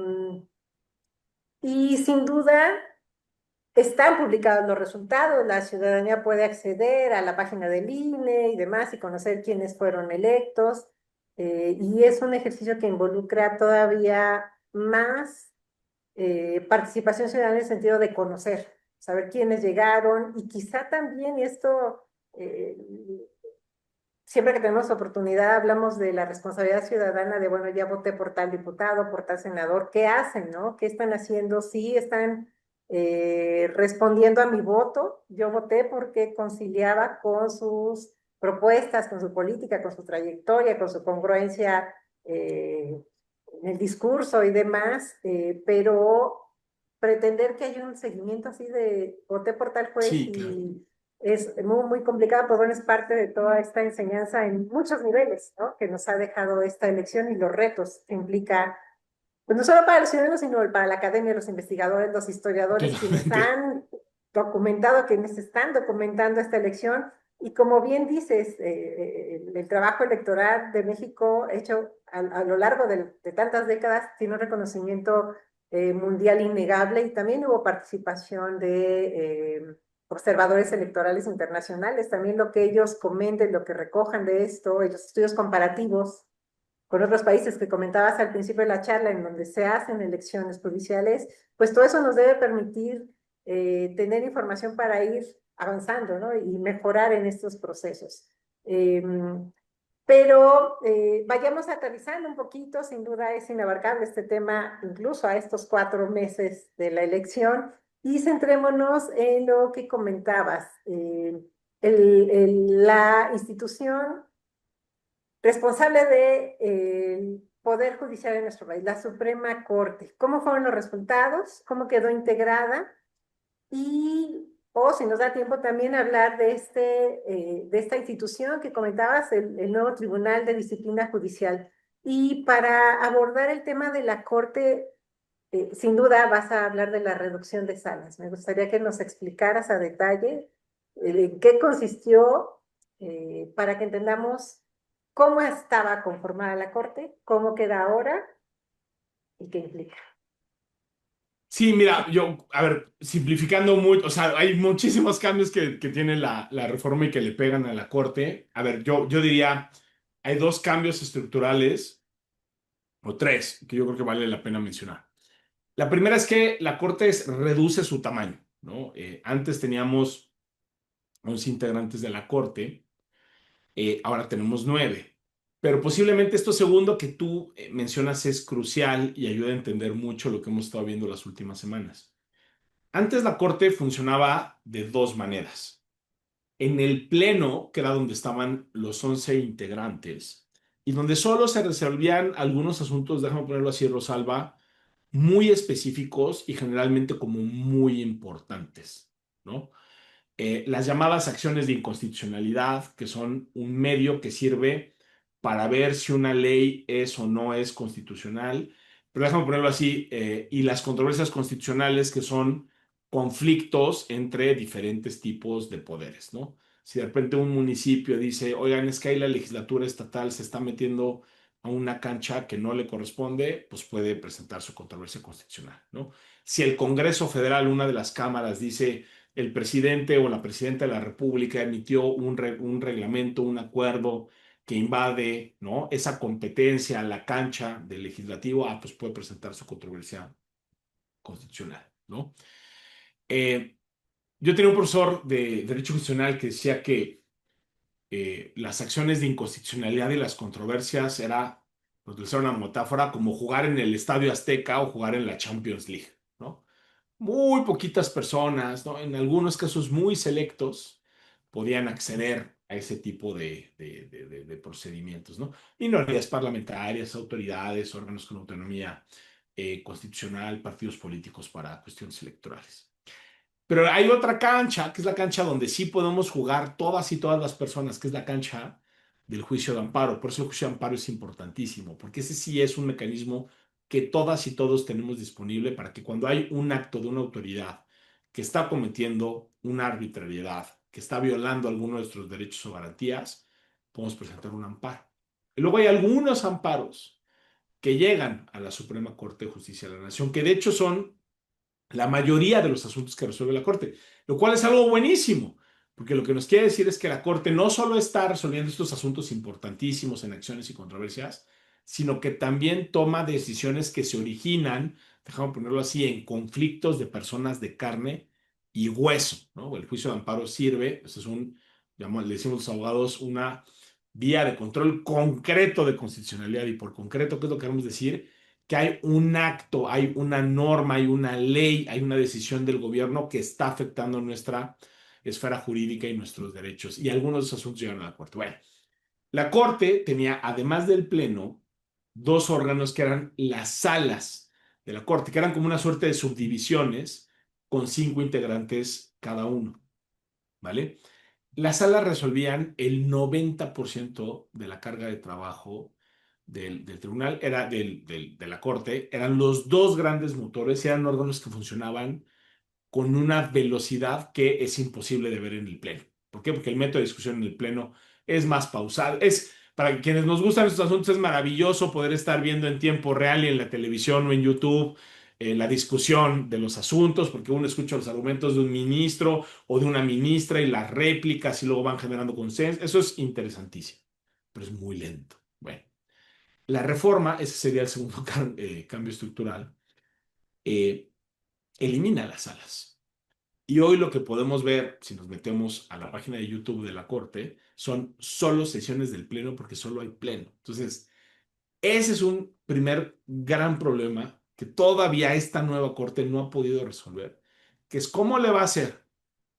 y sin duda están publicados los resultados, la ciudadanía puede acceder a la página del INE y demás y conocer quiénes fueron electos, y es un ejercicio que involucra todavía más participación ciudadana en el sentido de conocer, saber quiénes llegaron y quizá también, y esto, eh, siempre que tenemos oportunidad, hablamos de la responsabilidad ciudadana de, bueno, ya voté por tal diputado, por tal senador, ¿qué hacen, no? ¿Qué están haciendo? Sí, están respondiendo a mi voto. Yo voté porque conciliaba con sus propuestas, con su política, con su trayectoria, con su congruencia en el discurso y demás, pero pretender que haya un seguimiento así de voté por tal juez Sí, claro. y es muy, muy complicado, pero bueno, es parte de toda esta enseñanza en muchos niveles, ¿no? Que nos ha dejado esta elección y los retos que implica, pues no solo para los ciudadanos, sino para la academia, los investigadores, los historiadores, quienes Totalmente. han documentado, quienes están documentando esta elección. Y como bien dices, el trabajo electoral de México hecho a lo largo de tantas décadas tiene un reconocimiento mundial innegable y también hubo participación de observadores electorales internacionales, también lo que ellos comenten, lo que recojan de esto, los estudios comparativos con otros países que comentabas al principio de la charla, en donde se hacen elecciones judiciales, pues todo eso nos debe permitir tener información para ir avanzando, ¿no? Y mejorar en estos procesos. Eh, pero vayamos aterrizando un poquito, sin duda es inabarcable este tema, incluso a estos 4 meses de la elección, y centrémonos en lo que comentabas, la institución responsable del Poder Judicial en nuestro país, la Suprema Corte. ¿Cómo fueron los resultados? ¿Cómo quedó integrada? Y, o si nos da tiempo también hablar de esta institución que comentabas, el nuevo Tribunal de Disciplina Judicial. Y para abordar el tema de la Corte, sin duda vas a hablar de la reducción de salas. Me gustaría que nos explicaras a detalle en qué consistió, para que entendamos cómo estaba conformada la Corte, cómo queda ahora y qué implica. Sí, mira, yo, a ver, simplificando mucho, o sea, hay muchísimos cambios que tiene la reforma y que le pegan a la Corte. A ver, yo diría, hay dos cambios estructurales, o tres, que yo creo que vale la pena mencionar. La primera es que la Corte reduce su tamaño, ¿no? Antes teníamos 11 integrantes de la Corte, ahora tenemos 9. Pero posiblemente esto segundo que tú mencionas es crucial y ayuda a entender mucho lo que hemos estado viendo las últimas semanas. Antes la Corte funcionaba de dos maneras. en el pleno, que era donde estaban los 11 integrantes, y donde solo se resolvían algunos asuntos, déjame ponerlo así, Rosalba, muy específicos y generalmente como muy importantes, ¿no? Las llamadas acciones de inconstitucionalidad, que son un medio que sirve para ver si una ley es o no es constitucional, pero déjame ponerlo así, y las controversias constitucionales, que son conflictos entre diferentes tipos de poderes, ¿no? Si de repente un municipio dice, oigan, es que ahí la legislatura estatal se está metiendo a una cancha que no le corresponde, pues puede presentar su controversia constitucional, ¿no? Si el Congreso Federal, una de las cámaras, dice, el presidente o la presidenta de la República emitió un reglamento, un acuerdo que invade, ¿no?, esa competencia, la cancha del legislativo, pues puede presentar su controversia constitucional, ¿no? Eh, yo tenía un profesor de Derecho Constitucional que decía que las acciones de inconstitucionalidad y las controversias era, por utilizar una metáfora, como jugar en el Estadio Azteca o jugar en la Champions League, ¿no? Muy poquitas personas, ¿no? En algunos casos muy selectos, podían acceder a ese tipo de procedimientos, ¿no? Minorías parlamentarias, autoridades, órganos con autonomía constitucional, partidos políticos para cuestiones electorales. Pero hay otra cancha, que es la cancha donde sí podemos jugar todas y todas las personas, que es la cancha del juicio de amparo. Por eso el juicio de amparo es importantísimo, porque ese sí es un mecanismo que todas y todos tenemos disponible para que cuando hay un acto de una autoridad que está cometiendo una arbitrariedad, que está violando alguno de nuestros derechos o garantías, podemos presentar un amparo. Y luego hay algunos amparos que llegan a la Suprema Corte de Justicia de la Nación, que de hecho son la mayoría de los asuntos que resuelve la Corte, lo cual es algo buenísimo, porque lo que nos quiere decir es que la Corte no solo está resolviendo estos asuntos importantísimos en acciones y controversias, sino que también toma decisiones que se originan, déjame ponerlo así, en conflictos de personas de carne y hueso, ¿no? El juicio de amparo sirve, eso es le decimos los abogados, una vía de control concreto de constitucionalidad, y por concreto, ¿qué es lo que queremos decir? Que hay un acto, hay una norma, hay una ley, hay una decisión del gobierno que está afectando nuestra esfera jurídica y nuestros derechos. Y algunos de esos asuntos llegan a la Corte. Bueno, la Corte tenía, además del Pleno, dos órganos que eran las salas de la Corte, que eran como una suerte de subdivisiones con 5 integrantes cada uno, ¿vale? Las salas resolvían el 90% de la carga de trabajo del tribunal, de la corte, eran los dos grandes motores, eran órganos que funcionaban con una velocidad que es imposible de ver en el pleno. ¿Por qué? Porque el método de discusión en el pleno es más pausado. Para quienes nos gustan estos asuntos, es maravilloso poder estar viendo en tiempo real y en la televisión o en YouTube la discusión de los asuntos, porque uno escucha los argumentos de un ministro o de una ministra y las réplicas y luego van generando consenso. Eso es interesantísimo, pero es muy lento. Bueno, la reforma, ese sería el segundo cambio estructural, eh, elimina las salas. Y hoy lo que podemos ver, si nos metemos a la página de YouTube de la Corte, son solo sesiones del Pleno porque solo hay Pleno. Entonces, ese es un primer gran problema que todavía esta nueva Corte no ha podido resolver, que es cómo le va a hacer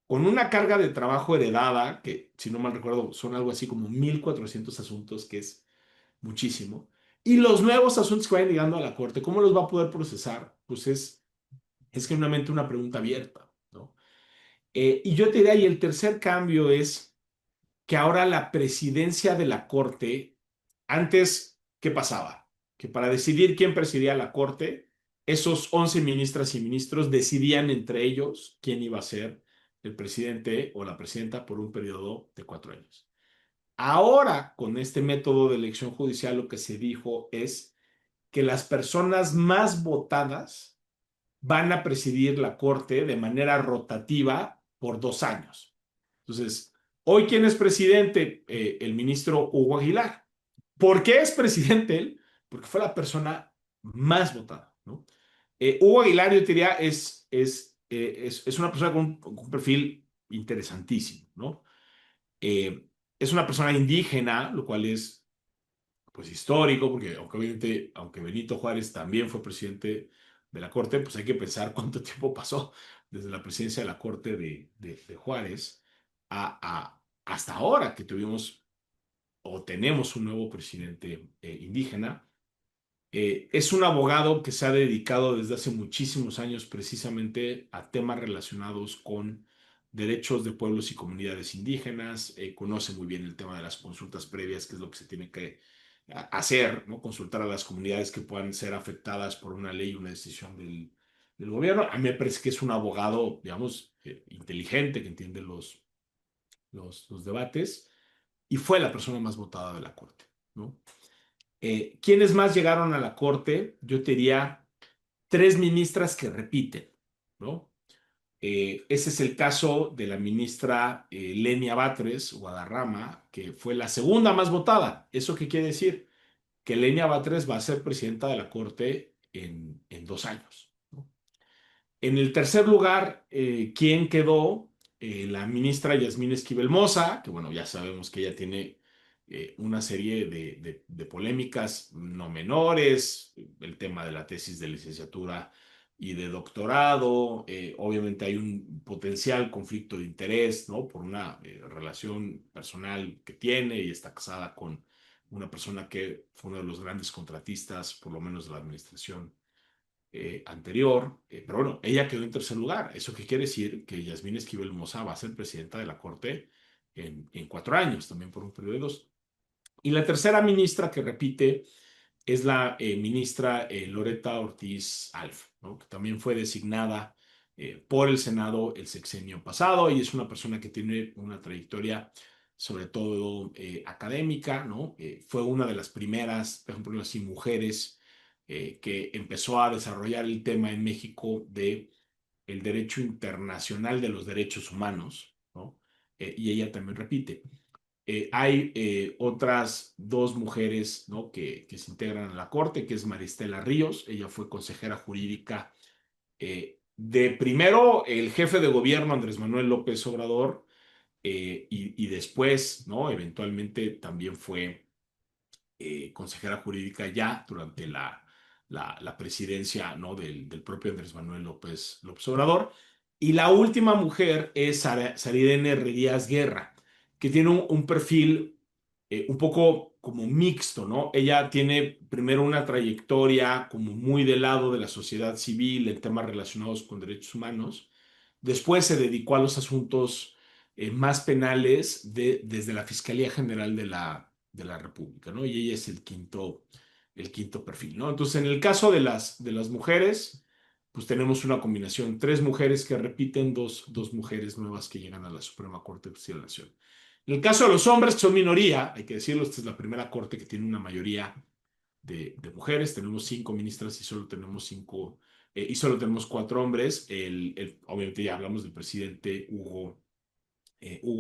con una carga de trabajo heredada, que si no mal recuerdo son algo así como 1,400 asuntos, que es muchísimo, y los nuevos asuntos que vayan llegando a la Corte, ¿cómo los va a poder procesar? Pues es genuinamente una pregunta abierta, ¿no? Y yo te diría, y el tercer cambio es que ahora la presidencia de la Corte, antes, ¿qué pasaba? Que para decidir quién presidía la Corte, esos 11 ministras y ministros decidían entre ellos quién iba a ser el presidente o la presidenta por un periodo de 4 años. Ahora, con este método de elección judicial, lo que se dijo es que las personas más votadas van a presidir la Corte de manera rotativa por 2 años. Entonces, hoy, ¿quién es presidente? El ministro Hugo Aguilar. ¿Por qué es presidente él? Porque fue la persona más votada, ¿no? Hugo Aguilar, yo diría, es una persona con un perfil interesantísimo, ¿no? Es una persona indígena, lo cual es pues histórico, porque aunque Benito Juárez también fue presidente de la Corte, pues hay que pensar cuánto tiempo pasó desde la presidencia de la Corte de Juárez hasta ahora que tuvimos o tenemos un nuevo presidente indígena. Es un abogado que se ha dedicado desde hace muchísimos años precisamente a temas relacionados con derechos de pueblos y comunidades indígenas. Conoce muy bien el tema de las consultas previas, que es lo que se tiene que hacer, ¿no? Consultar a las comunidades que puedan ser afectadas por una ley, una decisión del gobierno. A mí me parece que es un abogado, digamos, inteligente, que entiende los debates, y fue la persona más votada de la Corte, ¿no? ¿Quiénes más llegaron a la Corte? Yo te diría tres ministras que repiten, ¿no? Ese es el caso de la ministra Lenia Batres Guadarrama, que fue la segunda más votada. ¿Eso qué quiere decir? Que Lenia Batres va a ser presidenta de la Corte en 2 años, ¿no? En el tercer lugar, ¿quién quedó? La ministra Yasmín Esquivel Moza, que bueno, ya sabemos que ella tiene una serie de polémicas no menores, el tema de la tesis de licenciatura y de doctorado. Obviamente hay un potencial conflicto de interés, ¿no? Por una relación personal que tiene, y está casada con una persona que fue uno de los grandes contratistas, por lo menos de la administración anterior, pero bueno, ella quedó en tercer lugar. ¿Eso qué quiere decir? Que Yasmín Esquivel Moza va a ser presidenta de la Corte en 4 años, también por un periodo de 2. Y la tercera ministra que repite es la ministra Loretta Ortiz Alf, ¿no? Que también fue designada por el Senado el sexenio pasado, y es una persona que tiene una trayectoria sobre todo académica, ¿no? Fue una de las primeras, por ejemplo, así, mujeres que empezó a desarrollar el tema en México de el derecho internacional de los derechos humanos, ¿no? Y ella también repite. Hay otras dos mujeres, ¿no? que se integran a la Corte, que es Maristela Ríos. Ella fue consejera jurídica de primero el jefe de gobierno Andrés Manuel López Obrador, y después, ¿no? Eventualmente también fue consejera jurídica ya durante la presidencia, ¿no? del propio Andrés Manuel López Obrador. Y la última mujer es Saridene Díaz Guerra, que tiene un perfil un poco como mixto, ¿no? Ella tiene primero una trayectoria como muy del lado de la sociedad civil en temas relacionados con derechos humanos. Después se dedicó a los asuntos más penales desde la Fiscalía General de la República, ¿no? Y ella es el quinto perfil, ¿no? Entonces, en el caso de las mujeres, pues tenemos una combinación: tres mujeres que repiten, dos mujeres nuevas que llegan a la Suprema Corte de Justicia de la Nación. En el caso de los hombres, que son minoría, hay que decirlo, esta es la primera corte que tiene una mayoría de mujeres. Tenemos 5 ministras y solo tenemos cuatro hombres. Obviamente ya hablamos del presidente Hugo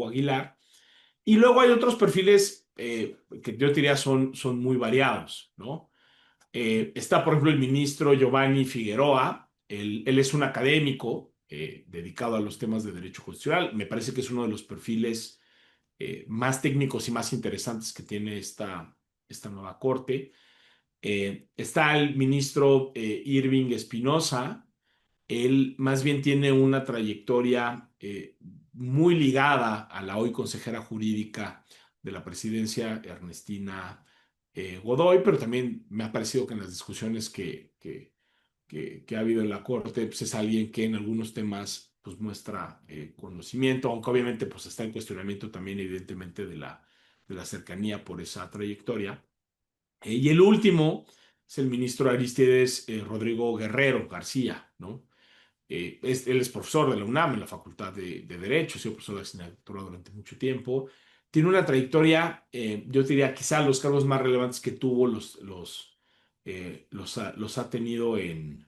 Aguilar. Y luego hay otros perfiles que yo diría son muy variados, ¿no? Está, por ejemplo, el ministro Giovanni Figueroa. Él es un académico dedicado a los temas de derecho constitucional. Me parece que es uno de los perfiles más técnicos y más interesantes que tiene esta nueva corte. Está el ministro Irving Espinosa. Él más bien tiene una trayectoria muy ligada a la hoy consejera jurídica de la presidencia, Ernestina Godoy, pero también me ha parecido que en las discusiones que ha habido en la Corte, pues es alguien que en algunos temas pues muestra conocimiento, aunque obviamente pues está en cuestionamiento también evidentemente de la cercanía por esa trayectoria. Y el último es el ministro Aristides Rodrigo Guerrero García, ¿no? Él es profesor de la UNAM en la Facultad de Derecho, ha sido profesor de asignatura durante mucho tiempo. Tiene una trayectoria, yo diría, quizá los cargos más relevantes que tuvo los ha tenido en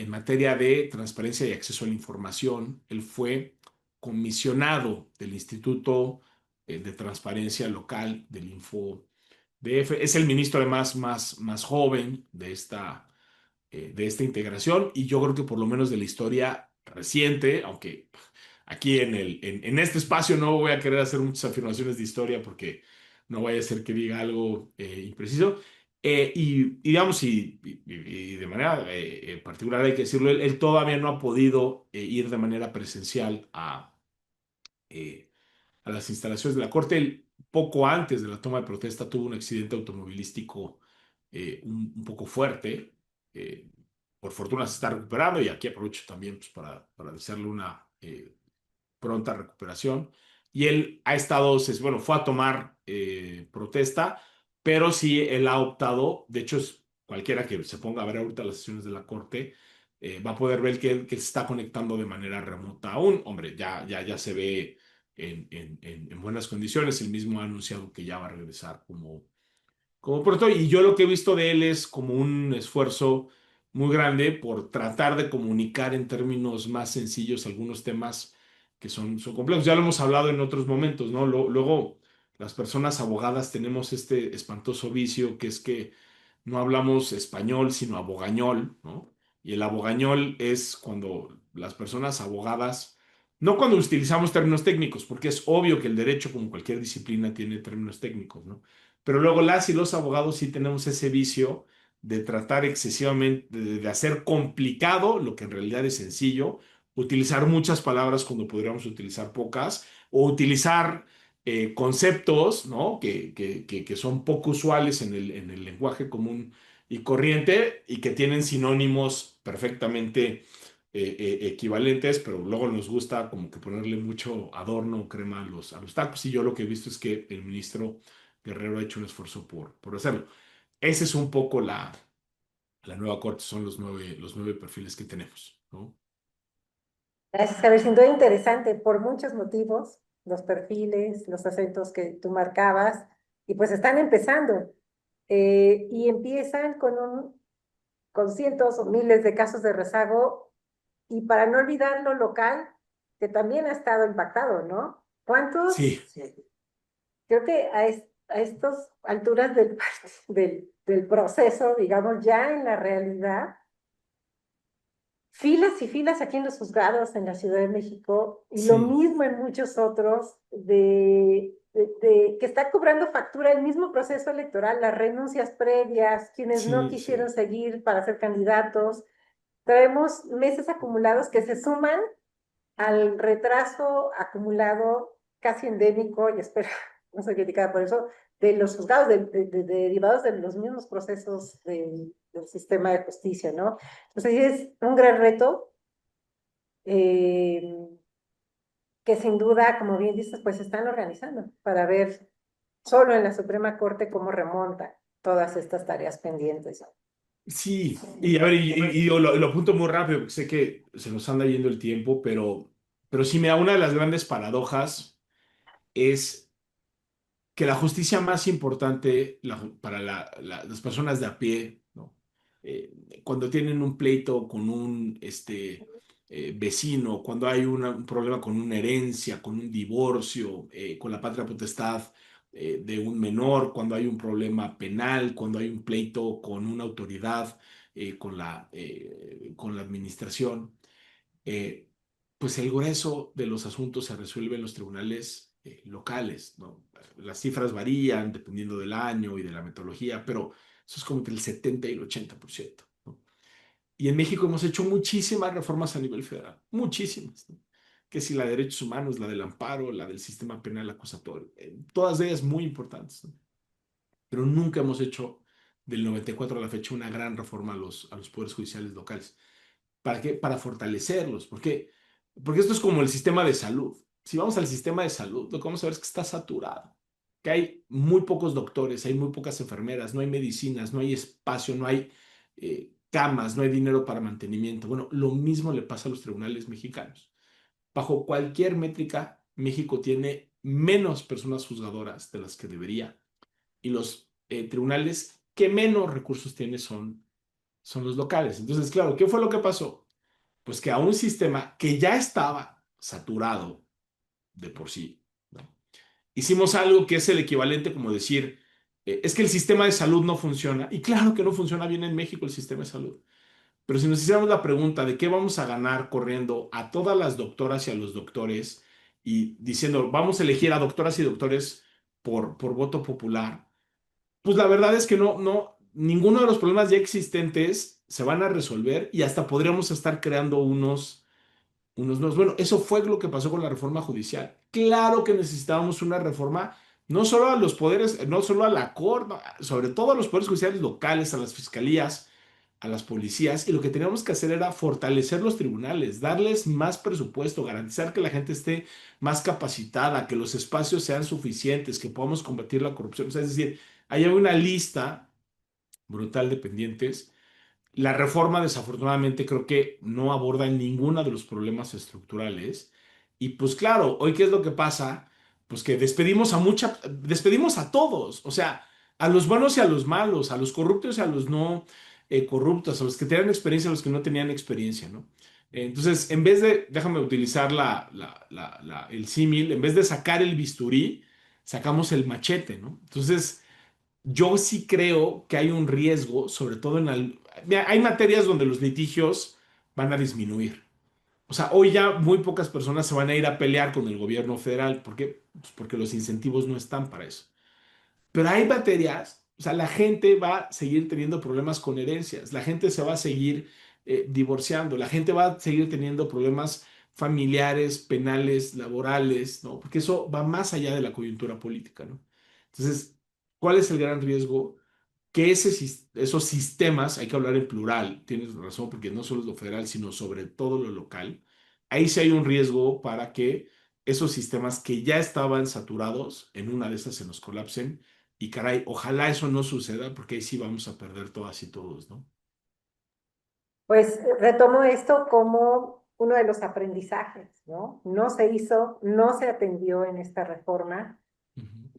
materia de transparencia y acceso a la información. Él fue comisionado del Instituto de Transparencia Local del InfoDF. Es el ministro además más joven de esta integración, y yo creo que por lo menos de la historia reciente, aunque aquí en este espacio no voy a querer hacer muchas afirmaciones de historia porque no vaya a ser que diga algo impreciso. Digamos, y de manera particular hay que decirlo, él todavía no ha podido ir de manera presencial eh, a las instalaciones de la Corte. Él, poco antes de la toma de protesta, tuvo un accidente automovilístico un poco fuerte. Eh, por fortuna se está recuperando y aquí aprovecho también pues, para desearle una pronta recuperación. Y él ha estado, bueno, fue a tomar protesta, pero sí él ha optado, de hecho, cualquiera que se ponga a ver ahorita las sesiones de la Corte, va a poder ver que se está conectando de manera remota aún. Hombre, ya se ve en buenas condiciones. Él mismo ha anunciado que ya va a regresar como pronto, y yo lo que he visto de él es como un esfuerzo muy grande por tratar de comunicar en términos más sencillos algunos temas que son complejos. Ya lo hemos hablado en otros momentos, ¿no? Luego, las personas abogadas tenemos este espantoso vicio que es que no hablamos español, sino abogañol, ¿no? Y el abogañol es cuando las personas abogadas, no cuando utilizamos términos técnicos, porque es obvio que el derecho, como cualquier disciplina, tiene términos técnicos, ¿no? Pero luego las y los abogados sí tenemos ese vicio de tratar excesivamente, de hacer complicado lo que en realidad es sencillo, utilizar muchas palabras cuando podríamos utilizar pocas, o utilizar conceptos, ¿no? que son poco usuales en el lenguaje común y corriente y que tienen sinónimos perfectamente equivalentes, pero luego nos gusta como que ponerle mucho adorno o crema a los tacos. Y yo lo que he visto es que el ministro Guerrero ha hecho un esfuerzo por hacerlo. Esa es un poco la nueva corte, son los nueve perfiles que tenemos, ¿no? Gracias, Javier. Sin duda interesante por muchos motivos, los perfiles, los acentos que tú marcabas, y pues están empezando. Y empiezan con cientos o miles de casos de rezago, y para no olvidar lo local, que también ha estado impactado, ¿no? ¿Cuántos? Sí, Sí. Creo que a estas alturas del proceso, digamos, ya en la realidad, filas y filas aquí en los juzgados en la Ciudad de México, y lo sí, mismo en muchos otros, que está cobrando factura el mismo proceso electoral, las renuncias previas, quienes no sí, quisieron sí, seguir para ser candidatos. Traemos meses acumulados que se suman al retraso acumulado casi endémico, y espero no soy criticada por eso, de los juzgados derivados de los mismos procesos del sistema de justicia, ¿no? Entonces sí es un gran reto, eh, que sin duda, como bien dices, pues se están organizando para ver solo en la Suprema Corte cómo remonta todas estas tareas pendientes. sí. Y a ver, y lo apunto muy rápido, porque sé que se nos anda yendo el tiempo, pero sí, mira, una de las grandes paradojas es que la justicia más importante para las personas de a pie, ¿no? Cuando tienen un pleito con un vecino, cuando hay un problema con una herencia, con un divorcio, con la patria potestad de un menor, cuando hay un problema penal, cuando hay un pleito con una autoridad, con la administración, eh, pues el grueso de los asuntos se resuelve en los tribunales locales, ¿no? Las cifras varían dependiendo del año y de la metodología, pero eso es como entre el 70 y el 80%, ¿no? Y en México hemos hecho muchísimas reformas a nivel federal, muchísimas, ¿no? Que si la de derechos humanos, la del amparo, la del sistema penal acusatorio, todas ellas muy importantes, ¿no? Pero nunca hemos hecho del 94 a la fecha una gran reforma a los poderes judiciales locales. ¿Para qué? Para fortalecerlos. Porque esto es como el sistema de salud. Si vamos al sistema de salud, lo que vamos a ver es que está saturado, que hay muy pocos doctores, hay muy pocas enfermeras, no hay medicinas, no hay espacio, no hay camas, no hay dinero para mantenimiento. Bueno, lo mismo le pasa a los tribunales mexicanos. Bajo cualquier métrica, México tiene menos personas juzgadoras de las que debería, y los tribunales que menos recursos tienen son los locales. Entonces, claro, ¿qué fue lo que pasó? Pues que a un sistema que ya estaba saturado de por sí, ¿no? Hicimos algo que es el equivalente como decir, es que el sistema de salud no funciona. Y claro que no funciona bien en México el sistema de salud. Pero si nos hiciéramos la pregunta de qué vamos a ganar corriendo a todas las doctoras y a los doctores y diciendo, vamos a elegir a doctoras y doctores por voto popular, pues la verdad es que ninguno de los problemas ya existentes se van a resolver y hasta podríamos estar creando unos nuevos. Bueno, eso fue lo que pasó con la reforma judicial. claro que necesitábamos una reforma, no solo a los poderes, no solo a la Corte, no, sobre todo a los poderes judiciales locales, a las fiscalías, a las policías, y lo que teníamos que hacer era fortalecer los tribunales, darles más presupuesto, garantizar que la gente esté más capacitada, que los espacios sean suficientes, que podamos combatir la corrupción. O sea, es decir, hay una lista brutal de pendientes. La reforma, desafortunadamente, creo que no aborda ninguno de los problemas estructurales. Y pues claro, hoy ¿qué es lo que pasa? Pues que despedimos a todos, o sea, a los buenos y a los malos, a los corruptos y a los no corruptos, a los que tenían experiencia y a los que no tenían experiencia, ¿no? Entonces, en vez de, déjame utilizar el símil, en vez de sacar el bisturí, sacamos el machete, ¿no? Entonces, yo sí creo que hay un riesgo, sobre todo mira, hay materias donde los litigios van a disminuir. O sea, hoy ya muy pocas personas se van a ir a pelear con el gobierno federal. ¿Por qué? Pues porque los incentivos no están para eso. Pero hay materias, o sea, la gente va a seguir teniendo problemas con herencias, la gente se va a seguir divorciando, la gente va a seguir teniendo problemas familiares, penales, laborales, ¿no? Porque eso va más allá de la coyuntura política, ¿no? Entonces, ¿cuál es el gran riesgo? Que esos sistemas, hay que hablar en plural, tienes razón, porque no solo es lo federal, sino sobre todo lo local, ahí sí hay un riesgo para que esos sistemas que ya estaban saturados, en una de esas se nos colapsen, y caray, ojalá eso no suceda, porque ahí sí vamos a perder todas y todos, ¿no? Pues retomo esto como uno de los aprendizajes, ¿no? No se hizo, no se atendió en esta reforma. Ujú.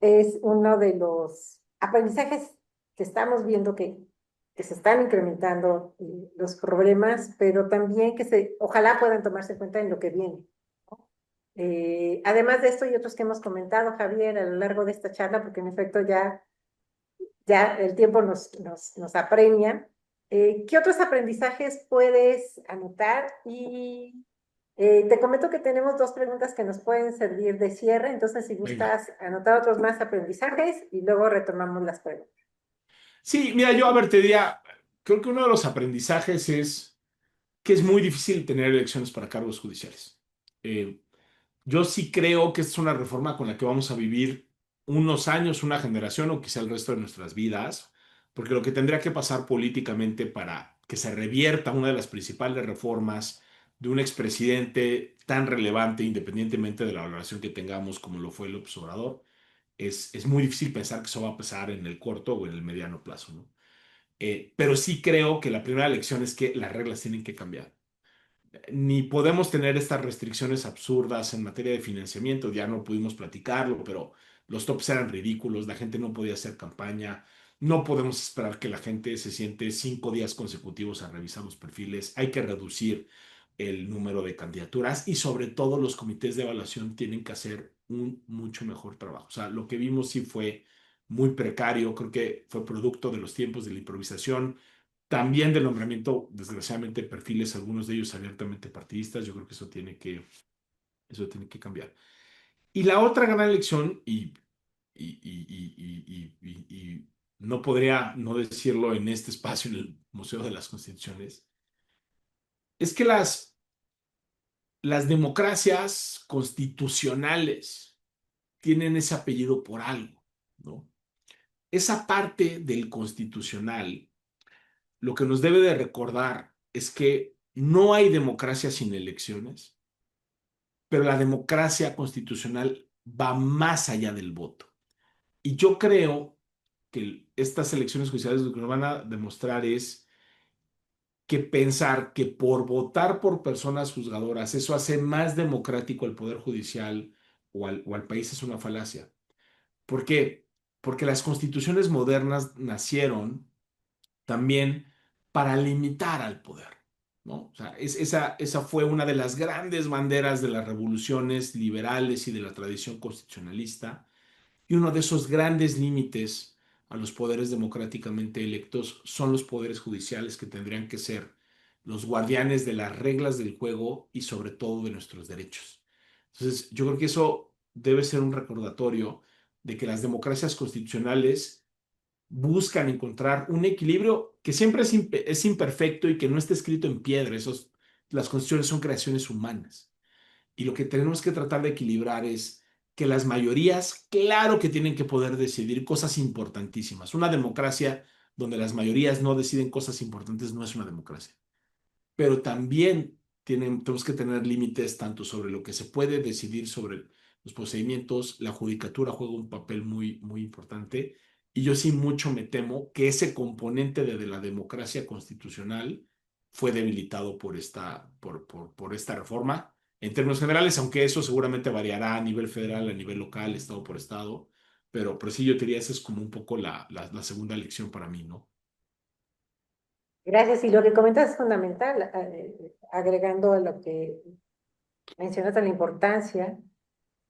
Es uno de los aprendizajes que estamos viendo que se están incrementando los problemas, pero también ojalá puedan tomarse en cuenta en lo que viene. Además de esto y otros que hemos comentado, Javier, a lo largo de esta charla, porque en efecto ya el tiempo nos apremia. ¿Qué otros aprendizajes puedes anotar? Y te comento que tenemos dos preguntas que nos pueden servir de cierre, entonces si Venga. gustas anotar otros más aprendizajes y luego retomamos las preguntas. Sí, mira, yo a ver, te diría, creo que uno de los aprendizajes es que es muy difícil tener elecciones para cargos judiciales. Eh, Yo sí creo que esta es una reforma con la que vamos a vivir unos años, una generación o quizá el resto de nuestras vidas, porque lo que tendría que pasar políticamente para que se revierta una de las principales reformas de un expresidente tan relevante, independientemente de la valoración que tengamos como lo fue López Obrador, es muy difícil pensar que eso va a pasar en el corto o en el mediano plazo, ¿no? Pero sí creo que la primera lección es que las reglas tienen que cambiar. Ni podemos tener estas restricciones absurdas en materia de financiamiento, ya no pudimos platicarlo, pero los tops eran ridículos, la gente no podía hacer campaña, no podemos esperar que la gente se siente 5 días consecutivos a revisar los perfiles, hay que reducir el número de candidaturas y sobre todo los comités de evaluación tienen que hacer un mucho mejor trabajo. O sea, lo que vimos sí fue muy precario, creo que fue producto de los tiempos de la improvisación, también del nombramiento, desgraciadamente, perfiles, algunos de ellos abiertamente partidistas. Yo creo que eso tiene que cambiar. Y la otra gran elección, y no podría no decirlo en este espacio, en el Museo de las Constituciones, es que las democracias constitucionales tienen ese apellido por algo, ¿no? Esa parte del constitucional lo que nos debe de recordar es que no hay democracia sin elecciones, pero la democracia constitucional va más allá del voto. Y yo creo que estas elecciones judiciales lo que nos van a demostrar es que pensar que por votar por personas juzgadoras eso hace más democrático el Poder Judicial o al país es una falacia. ¿Por qué? Porque las constituciones modernas nacieron también para limitar al poder, ¿no? O sea, esa fue una de las grandes banderas de las revoluciones liberales y de la tradición constitucionalista, y uno de esos grandes límites a los poderes democráticamente electos son los poderes judiciales que tendrían que ser los guardianes de las reglas del juego y sobre todo de nuestros derechos. Entonces, yo creo que eso debe ser un recordatorio de que las democracias constitucionales buscan encontrar un equilibrio que siempre es imperfecto y que no está escrito en piedra. Las constituciones son creaciones humanas. y lo que tenemos que tratar de equilibrar es que las mayorías, claro que tienen que poder decidir cosas importantísimas. Una democracia donde las mayorías no deciden cosas importantes no es una democracia, pero también tenemos que tener límites tanto sobre lo que se puede decidir sobre los procedimientos. La judicatura juega un papel muy, muy importante y yo sí mucho me temo que ese componente de la democracia constitucional fue debilitado por esta reforma. En términos generales, aunque eso seguramente variará a nivel federal, a nivel local, estado por estado, pero sí yo diría esa es como un poco la segunda lección para mí, ¿no? Gracias. Y lo que comentas es fundamental, agregando a lo que mencionas de la importancia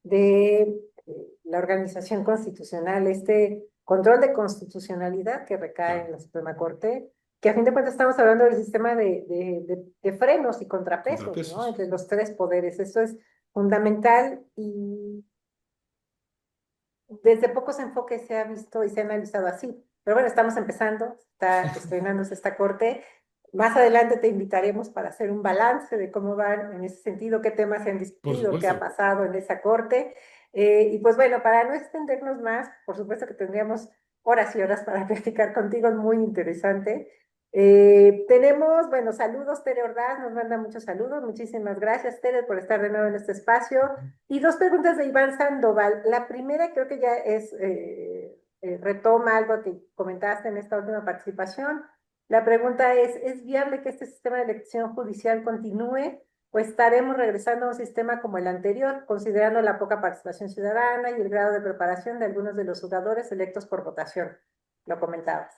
de la organización constitucional, este control de constitucionalidad que recae Claro, en la Suprema Corte, que a fin de cuentas estamos hablando del sistema de frenos y contrapesos, ¿no? contrapesos. Entre los tres poderes. Eso es fundamental y desde pocos enfoques se ha visto y se ha analizado así. Pero bueno, estamos empezando, está estrenándose esta corte. Más adelante te invitaremos para hacer un balance de cómo van en ese sentido, qué temas se han Por discutido, qué ha supuesto, pasado en esa corte. Y pues bueno, para no extendernos más, por supuesto que tendríamos horas y horas para platicar contigo, es muy interesante. Tenemos, bueno, saludos, Tere Ordaz nos manda muchos saludos. Muchísimas gracias, Tere, por estar de nuevo en este espacio. Y dos preguntas de Iván Sandoval. La primera creo que ya es, retoma algo que comentaste en esta última participación. La pregunta ¿es viable que este sistema de elección judicial continúe o estaremos regresando a un sistema como el anterior, considerando la poca participación ciudadana y el grado de preparación de algunos de los jugadores electos por votación? Lo comentabas.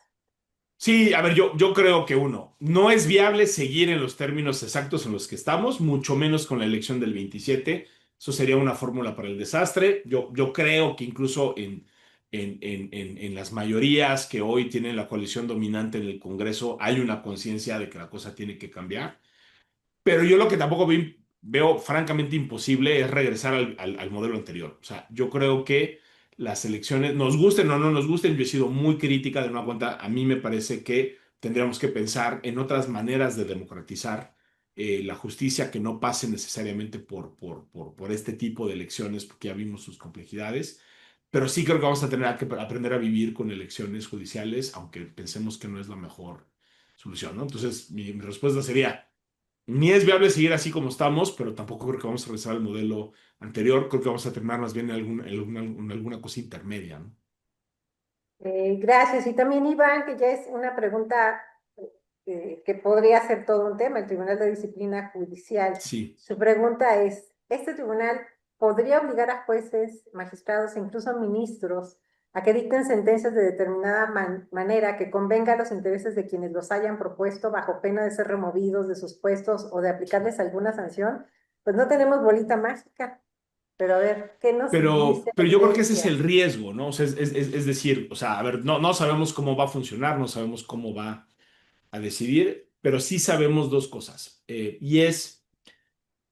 sí, a ver, yo creo que uno, no es viable seguir en los términos exactos en los que estamos, mucho menos con la elección del 27. Eso sería una fórmula para el desastre. Yo creo que incluso en las mayorías que hoy tienen la coalición dominante en el Congreso hay una conciencia de que la cosa tiene que cambiar. Pero yo lo que tampoco veo francamente imposible es regresar al modelo anterior. O sea, yo creo que las elecciones, nos gusten o no nos gusten, yo he sido muy crítica de una cuenta. A mí me parece que tendríamos que pensar en otras maneras de democratizar la justicia que no pase necesariamente por este tipo de elecciones, porque ya vimos sus complejidades. Pero sí creo que vamos a tener que aprender a vivir con elecciones judiciales, aunque pensemos que no es la mejor solución, ¿no? Entonces, mi respuesta sería ni es viable seguir así como estamos, pero tampoco creo que vamos a regresar al modelo anterior. Creo que vamos a terminar más bien en alguna cosa intermedia, ¿no? Gracias. Y también, Iván, que ya es una pregunta que podría ser todo un tema, el Tribunal de Disciplina Judicial. Sí, Su pregunta es, ¿este tribunal podría obligar a jueces, magistrados e incluso ministros a que dicten sentencias de determinada manera que convenga a los intereses de quienes los hayan propuesto bajo pena de ser removidos de sus puestos o de aplicarles alguna sanción? Pues no tenemos bolita mágica, pero a ver, ¿qué nos dice la pero yo creo que ese es evidencia? el riesgo, ¿no? O sea, es decir, o sea, a ver, no sabemos cómo va a funcionar, no sabemos cómo va a decidir, pero sí sabemos dos cosas. Y es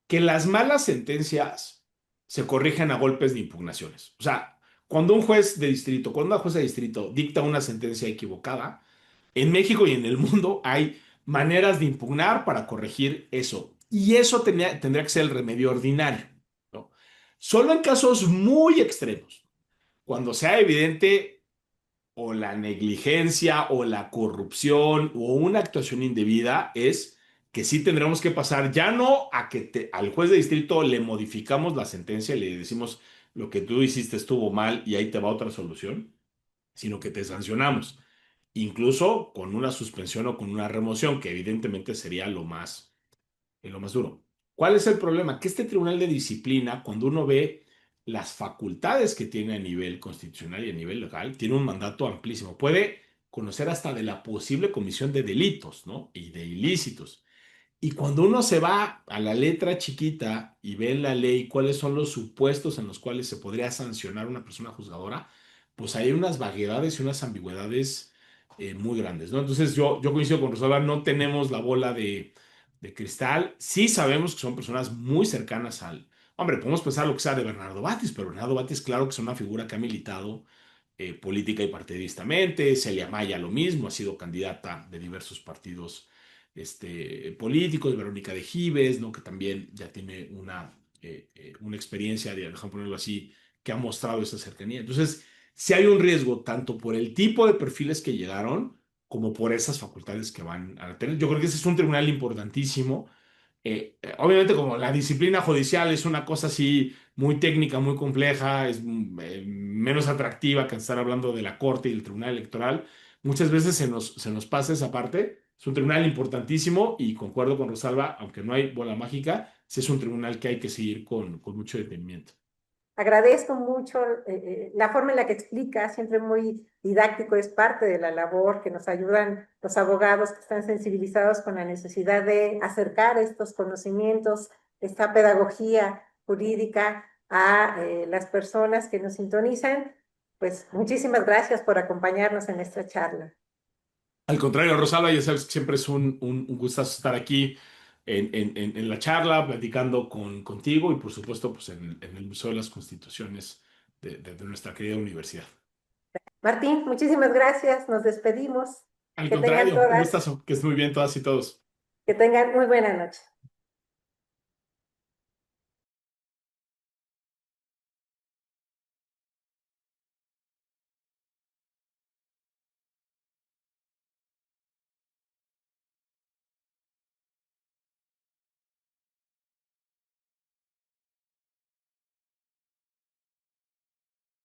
que las malas sentencias se corrigen a golpes de impugnaciones. O sea, cuando una jueza de distrito dicta una sentencia equivocada, en México y en el mundo hay maneras de impugnar para corregir eso. Y eso tendría que ser el remedio ordinario, ¿no? Solo en casos muy extremos, cuando sea evidente o la negligencia o la corrupción o una actuación indebida, es que sí tendremos que pasar ya no a que al juez de distrito le modificamos la sentencia y le decimos lo que tú hiciste estuvo mal y ahí te va otra solución, sino que te sancionamos, incluso con una suspensión o con una remoción, que evidentemente sería lo más duro. ¿Cuál es el problema? Que este tribunal de disciplina, cuando uno ve las facultades que tiene a nivel constitucional y a nivel legal, tiene un mandato amplísimo. Puede conocer hasta de la posible comisión de delitos, ¿no? Y de ilícitos. Y cuando uno se va a la letra chiquita y ve en la ley cuáles son los supuestos en los cuales se podría sancionar a una persona juzgadora, pues hay unas vaguedades y unas ambigüedades muy grandes, ¿no? Entonces yo coincido con Rosalba, no tenemos la bola de cristal. Sí sabemos que son personas muy cercanas al... Hombre, podemos pensar lo que sea de Bernardo Batis, pero Bernardo Batis, claro que es una figura que ha militado política y partidistamente. Celia Maya lo mismo, ha sido candidata de diversos partidos políticos, Verónica de Gives, ¿no? Que también ya tiene una experiencia, déjame ponerlo así, que ha mostrado esa cercanía. Entonces, si hay un riesgo tanto por el tipo de perfiles que llegaron como por esas facultades que van a tener. Yo creo que ese es un tribunal importantísimo. Obviamente, como la disciplina judicial es una cosa así muy técnica, muy compleja, es menos atractiva que estar hablando de la Corte y el Tribunal Electoral, muchas veces se nos pasa esa parte. Es un tribunal importantísimo y concuerdo con Rosalba, aunque no hay bola mágica, sí es un tribunal que hay que seguir con mucho detenimiento. Agradezco mucho la forma en la que explica, siempre muy didáctico, es parte de la labor que nos ayudan los abogados que están sensibilizados con la necesidad de acercar estos conocimientos, esta pedagogía jurídica a las personas que nos sintonizan. Pues muchísimas gracias por acompañarnos en esta charla. Al contrario, Rosalba, ya sabes que siempre es un gustazo estar aquí en la charla, platicando contigo y por supuesto pues en el Museo de las Constituciones de nuestra querida universidad. Martín, muchísimas gracias. Nos despedimos. Al Que tengan contrario, un todas, gustazo, que estés muy bien todas y todos. que tengan muy buena noche.